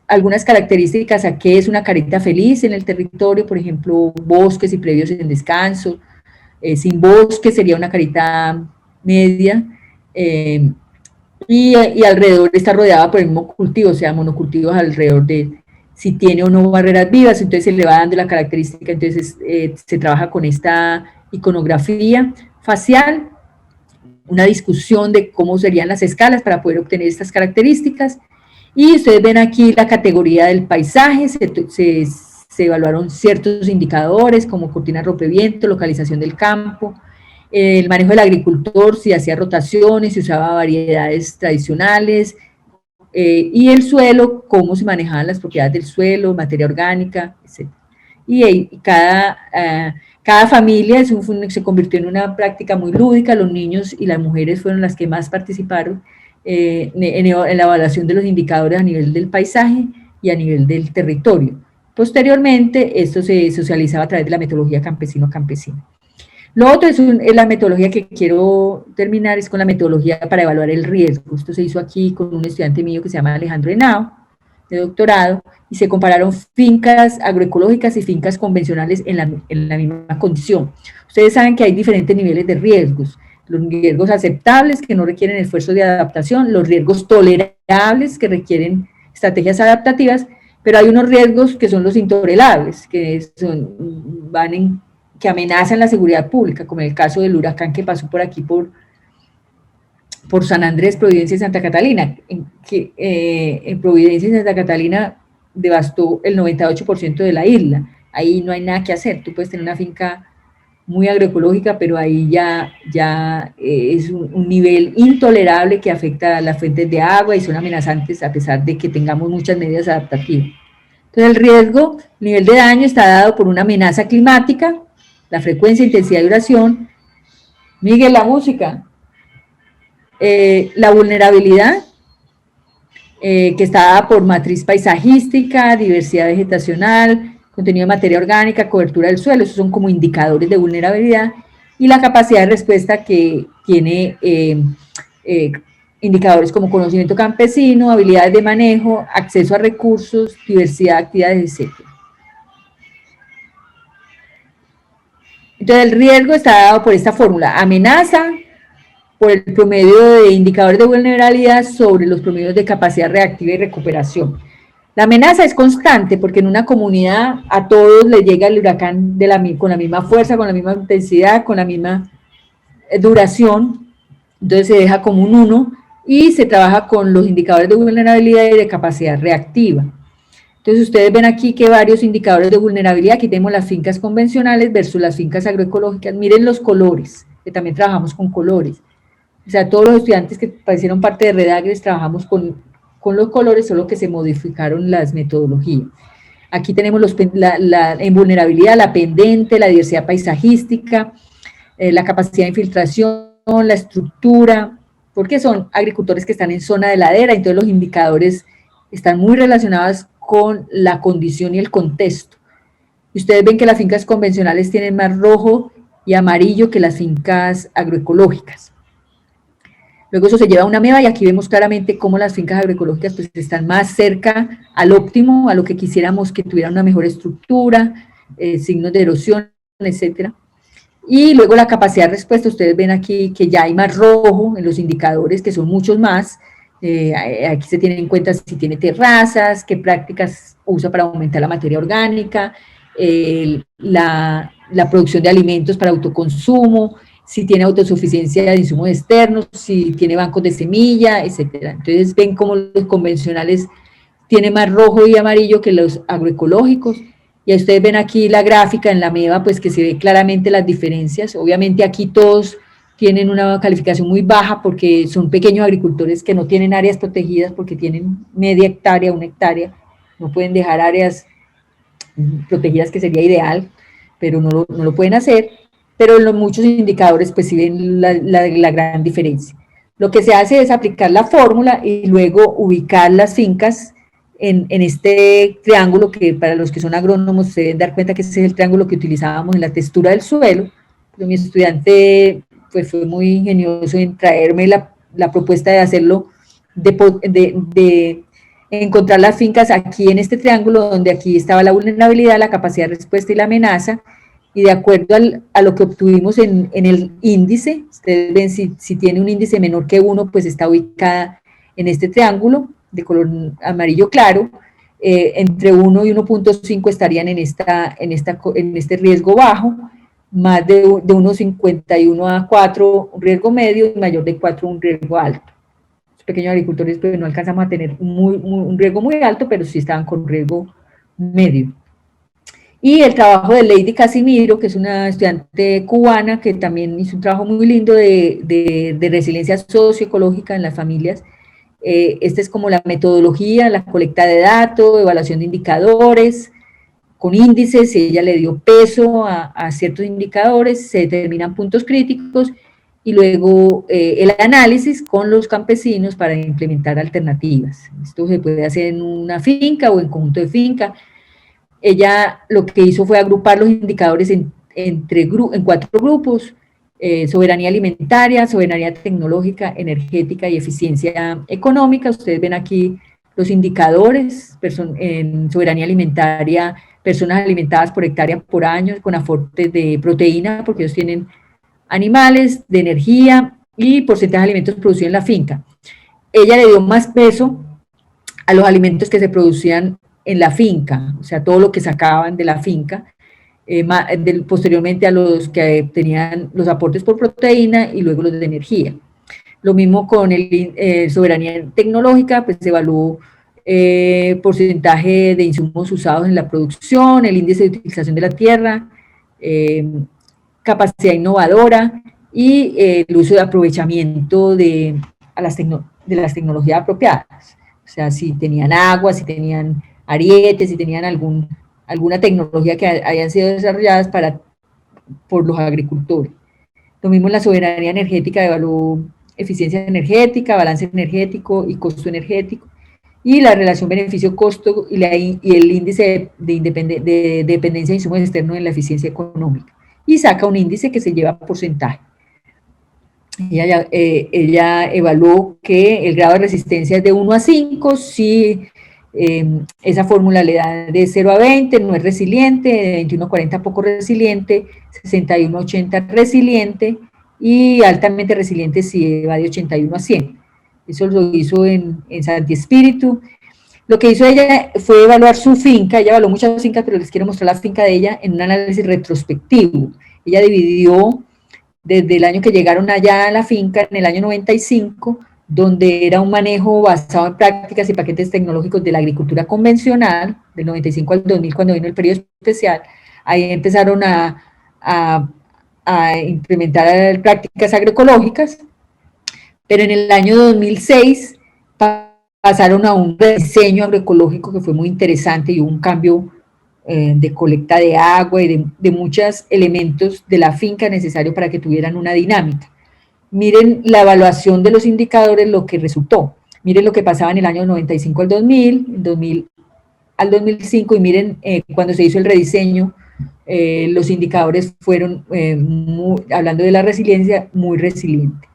algunas características a qué es una carita feliz en el territorio, por ejemplo, bosques y predios en descanso, sin bosque sería una carita media, y alrededor está rodeada por el mismo cultivo, o sea, monocultivos alrededor de, si tiene o no barreras vivas, entonces se le va dando la característica, entonces se trabaja con esta iconografía facial, una discusión de cómo serían las escalas para poder obtener estas características. Y ustedes ven aquí la categoría del paisaje, se evaluaron ciertos indicadores como cortina rompeviento, localización del campo, el manejo del agricultor, si hacía rotaciones, si usaba variedades tradicionales, y el suelo, cómo se manejaban las propiedades del suelo, materia orgánica, etc. Y cada familia se convirtió en una práctica muy lúdica, los niños y las mujeres fueron las que más participaron en la evaluación de los indicadores a nivel del paisaje y a nivel del territorio. Posteriormente, esto se socializaba a través de la metodología campesino-campesina. Lo otro es la metodología que quiero terminar, es con la metodología para evaluar el riesgo. Esto se hizo aquí con un estudiante mío que se llama Alejandro Henao, de doctorado, y se compararon fincas agroecológicas y fincas convencionales en la misma condición. Ustedes saben que hay diferentes niveles de riesgos: los riesgos aceptables, que no requieren esfuerzos de adaptación, los riesgos tolerables, que requieren estrategias adaptativas, pero hay unos riesgos que son los intolerables, que amenazan la seguridad pública, como en el caso del huracán que pasó por aquí, por San Andrés, Providencia y Santa Catalina, en Providencia y Santa Catalina devastó el 98% de la isla. Ahí no hay nada que hacer. Tú puedes tener una finca muy agroecológica, pero ahí ya es un nivel intolerable que afecta a las fuentes de agua y son amenazantes a pesar de que tengamos muchas medidas adaptativas. Entonces el riesgo, nivel de daño está dado por una amenaza climática, la frecuencia, intensidad y duración. Miguel, la música. La vulnerabilidad, que está dada por matriz paisajística, diversidad vegetacional, contenido de materia orgánica, cobertura del suelo, esos son como indicadores de vulnerabilidad, y la capacidad de respuesta que tiene eh, indicadores como conocimiento campesino, habilidades de manejo, acceso a recursos, diversidad de actividades, etc. Entonces el riesgo está dado por esta fórmula: amenaza por el promedio de indicadores de vulnerabilidad sobre los promedios de capacidad reactiva y recuperación. La amenaza es constante porque en una comunidad a todos les llega el huracán con la misma fuerza, con la misma intensidad, con la misma duración, entonces se deja como un 1 y se trabaja con los indicadores de vulnerabilidad y de capacidad reactiva. Entonces ustedes ven aquí que varios indicadores de vulnerabilidad, aquí tenemos las fincas convencionales versus las fincas agroecológicas, miren los colores, que también trabajamos con colores. O sea, todos los estudiantes que hicieron parte de Redagres trabajamos con los colores, solo que se modificaron las metodologías. Aquí tenemos en vulnerabilidad la pendente, la diversidad paisajística, la capacidad de infiltración, la estructura, porque son agricultores que están en zona de ladera, entonces los indicadores están muy relacionados con la condición y el contexto. Y ustedes ven que las fincas convencionales tienen más rojo y amarillo que las fincas agroecológicas. Luego eso se lleva a una meba y aquí vemos claramente cómo las fincas agroecológicas pues están más cerca al óptimo, a lo que quisiéramos que tuvieran una mejor estructura, signos de erosión, etcétera. Y luego la capacidad de respuesta, ustedes ven aquí que ya hay más rojo en los indicadores, que son muchos más. Aquí se tiene en cuenta si tiene terrazas, qué prácticas usa para aumentar la materia orgánica, la producción de alimentos para autoconsumo, si tiene autosuficiencia de insumos externos, si tiene bancos de semilla, etcétera. Entonces ven cómo los convencionales tienen más rojo y amarillo que los agroecológicos. Y ustedes ven aquí la gráfica en la MEVA, pues que se ve claramente las diferencias. Obviamente aquí todos tienen una calificación muy baja porque son pequeños agricultores que no tienen áreas protegidas porque tienen media hectárea, 1 hectárea, no pueden dejar áreas protegidas, que sería ideal, pero no lo pueden hacer, pero en los muchos indicadores pues sí ven la gran diferencia. Lo que se hace es aplicar la fórmula y luego ubicar las fincas en este triángulo, que para los que son agrónomos se deben dar cuenta que ese es el triángulo que utilizábamos en la textura del suelo, pero mi estudiante pues fue muy ingenioso en traerme la propuesta de hacerlo, de encontrar las fincas aquí en este triángulo, donde aquí estaba la vulnerabilidad, la capacidad de respuesta y la amenaza, y de acuerdo a lo que obtuvimos en el índice, ustedes ven si tiene un índice menor que 1, pues está ubicada en este triángulo de color amarillo claro, entre 1 y 1.5 estarían en este riesgo bajo, más de 1.51 a 4 un riesgo medio y mayor de 4 un riesgo alto. Los pequeños agricultores pues no alcanzamos a tener un riesgo muy alto, pero sí estaban con riesgo medio. Y el trabajo de Lady Casimiro, que es una estudiante cubana que también hizo un trabajo muy lindo de resiliencia socioecológica en las familias. Esta es como la metodología, la colecta de datos, evaluación de indicadores, con índices, ella le dio peso a ciertos indicadores, se determinan puntos críticos y luego el análisis con los campesinos para implementar alternativas. Esto se puede hacer en una finca o en conjunto de finca. Ella lo que hizo fue agrupar los indicadores en 4 grupos: soberanía alimentaria, soberanía tecnológica, energética y eficiencia económica. Ustedes ven aquí los indicadores: en soberanía alimentaria, personas alimentadas por hectárea por año, con aportes de proteína, porque ellos tienen animales, de energía y porcentaje de alimentos producidos en la finca. Ella le dio más peso a los alimentos que se producían en la finca, o sea, todo lo que sacaban de la finca, posteriormente a los que tenían los aportes por proteína y luego los de energía. Lo mismo con soberanía tecnológica, pues se evaluó porcentaje de insumos usados en la producción, el índice de utilización de la tierra, capacidad innovadora y el uso de aprovechamiento de las tecnologías apropiadas. O sea, si tenían agua, si tenían arietes, si tenían alguna tecnología que hayan sido desarrolladas por los agricultores. Lo mismo en la soberanía energética, evaluó eficiencia energética, balance energético y costo energético, y la relación beneficio-costo y el índice de dependencia de insumos externos en la eficiencia económica. Y saca un índice que se lleva porcentaje. Ella evaluó que el grado de resistencia es de 1 a 5, si esa fórmula le da de 0 a 20, no es resiliente, de 21 a 40 poco resiliente, 61 a 80 resiliente, y altamente resiliente si va de 81 a 100. Eso lo hizo en Santi Espíritu. Lo que hizo ella fue evaluar su finca, ella evaluó muchas fincas, pero les quiero mostrar la finca de ella en un análisis retrospectivo. Ella dividió desde el año que llegaron allá a la finca, en el año 95, donde era un manejo basado en prácticas y paquetes tecnológicos de la agricultura convencional, del 95 al 2000, cuando vino el periodo especial. Ahí empezaron a implementar prácticas agroecológicas, pero en el año 2006 pasaron a un diseño agroecológico que fue muy interesante y hubo un cambio de colecta de agua y de muchos elementos de la finca necesarios para que tuvieran una dinámica. Miren la evaluación de los indicadores, lo que resultó. Miren lo que pasaba en el año 95 al 2000, 2000 al 2005, y miren cuando se hizo el rediseño, los indicadores fueron, hablando de la resiliencia, muy resiliente.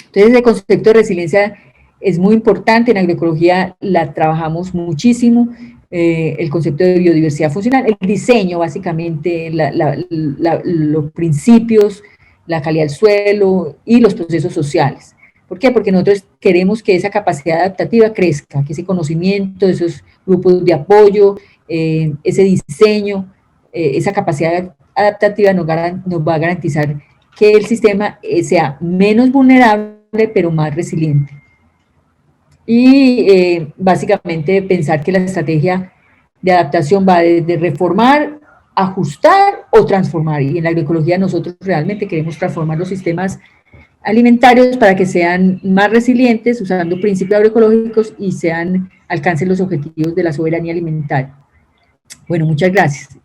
Entonces, el concepto de resiliencia es muy importante, en agroecología la trabajamos muchísimo, el concepto de biodiversidad funcional, el diseño básicamente, los principios, la calidad del suelo y los procesos sociales. ¿Por qué? Porque nosotros queremos que esa capacidad adaptativa crezca, que ese conocimiento, esos grupos de apoyo, ese diseño, esa capacidad adaptativa nos va a garantizar que el sistema sea menos vulnerable, pero más resiliente. Y básicamente pensar que la estrategia de adaptación va desde reformar, ajustar o transformar. Y en la agroecología nosotros realmente queremos transformar los sistemas alimentarios para que sean más resilientes, usando principios agroecológicos y alcancen los objetivos de la soberanía alimentaria. Bueno, muchas gracias.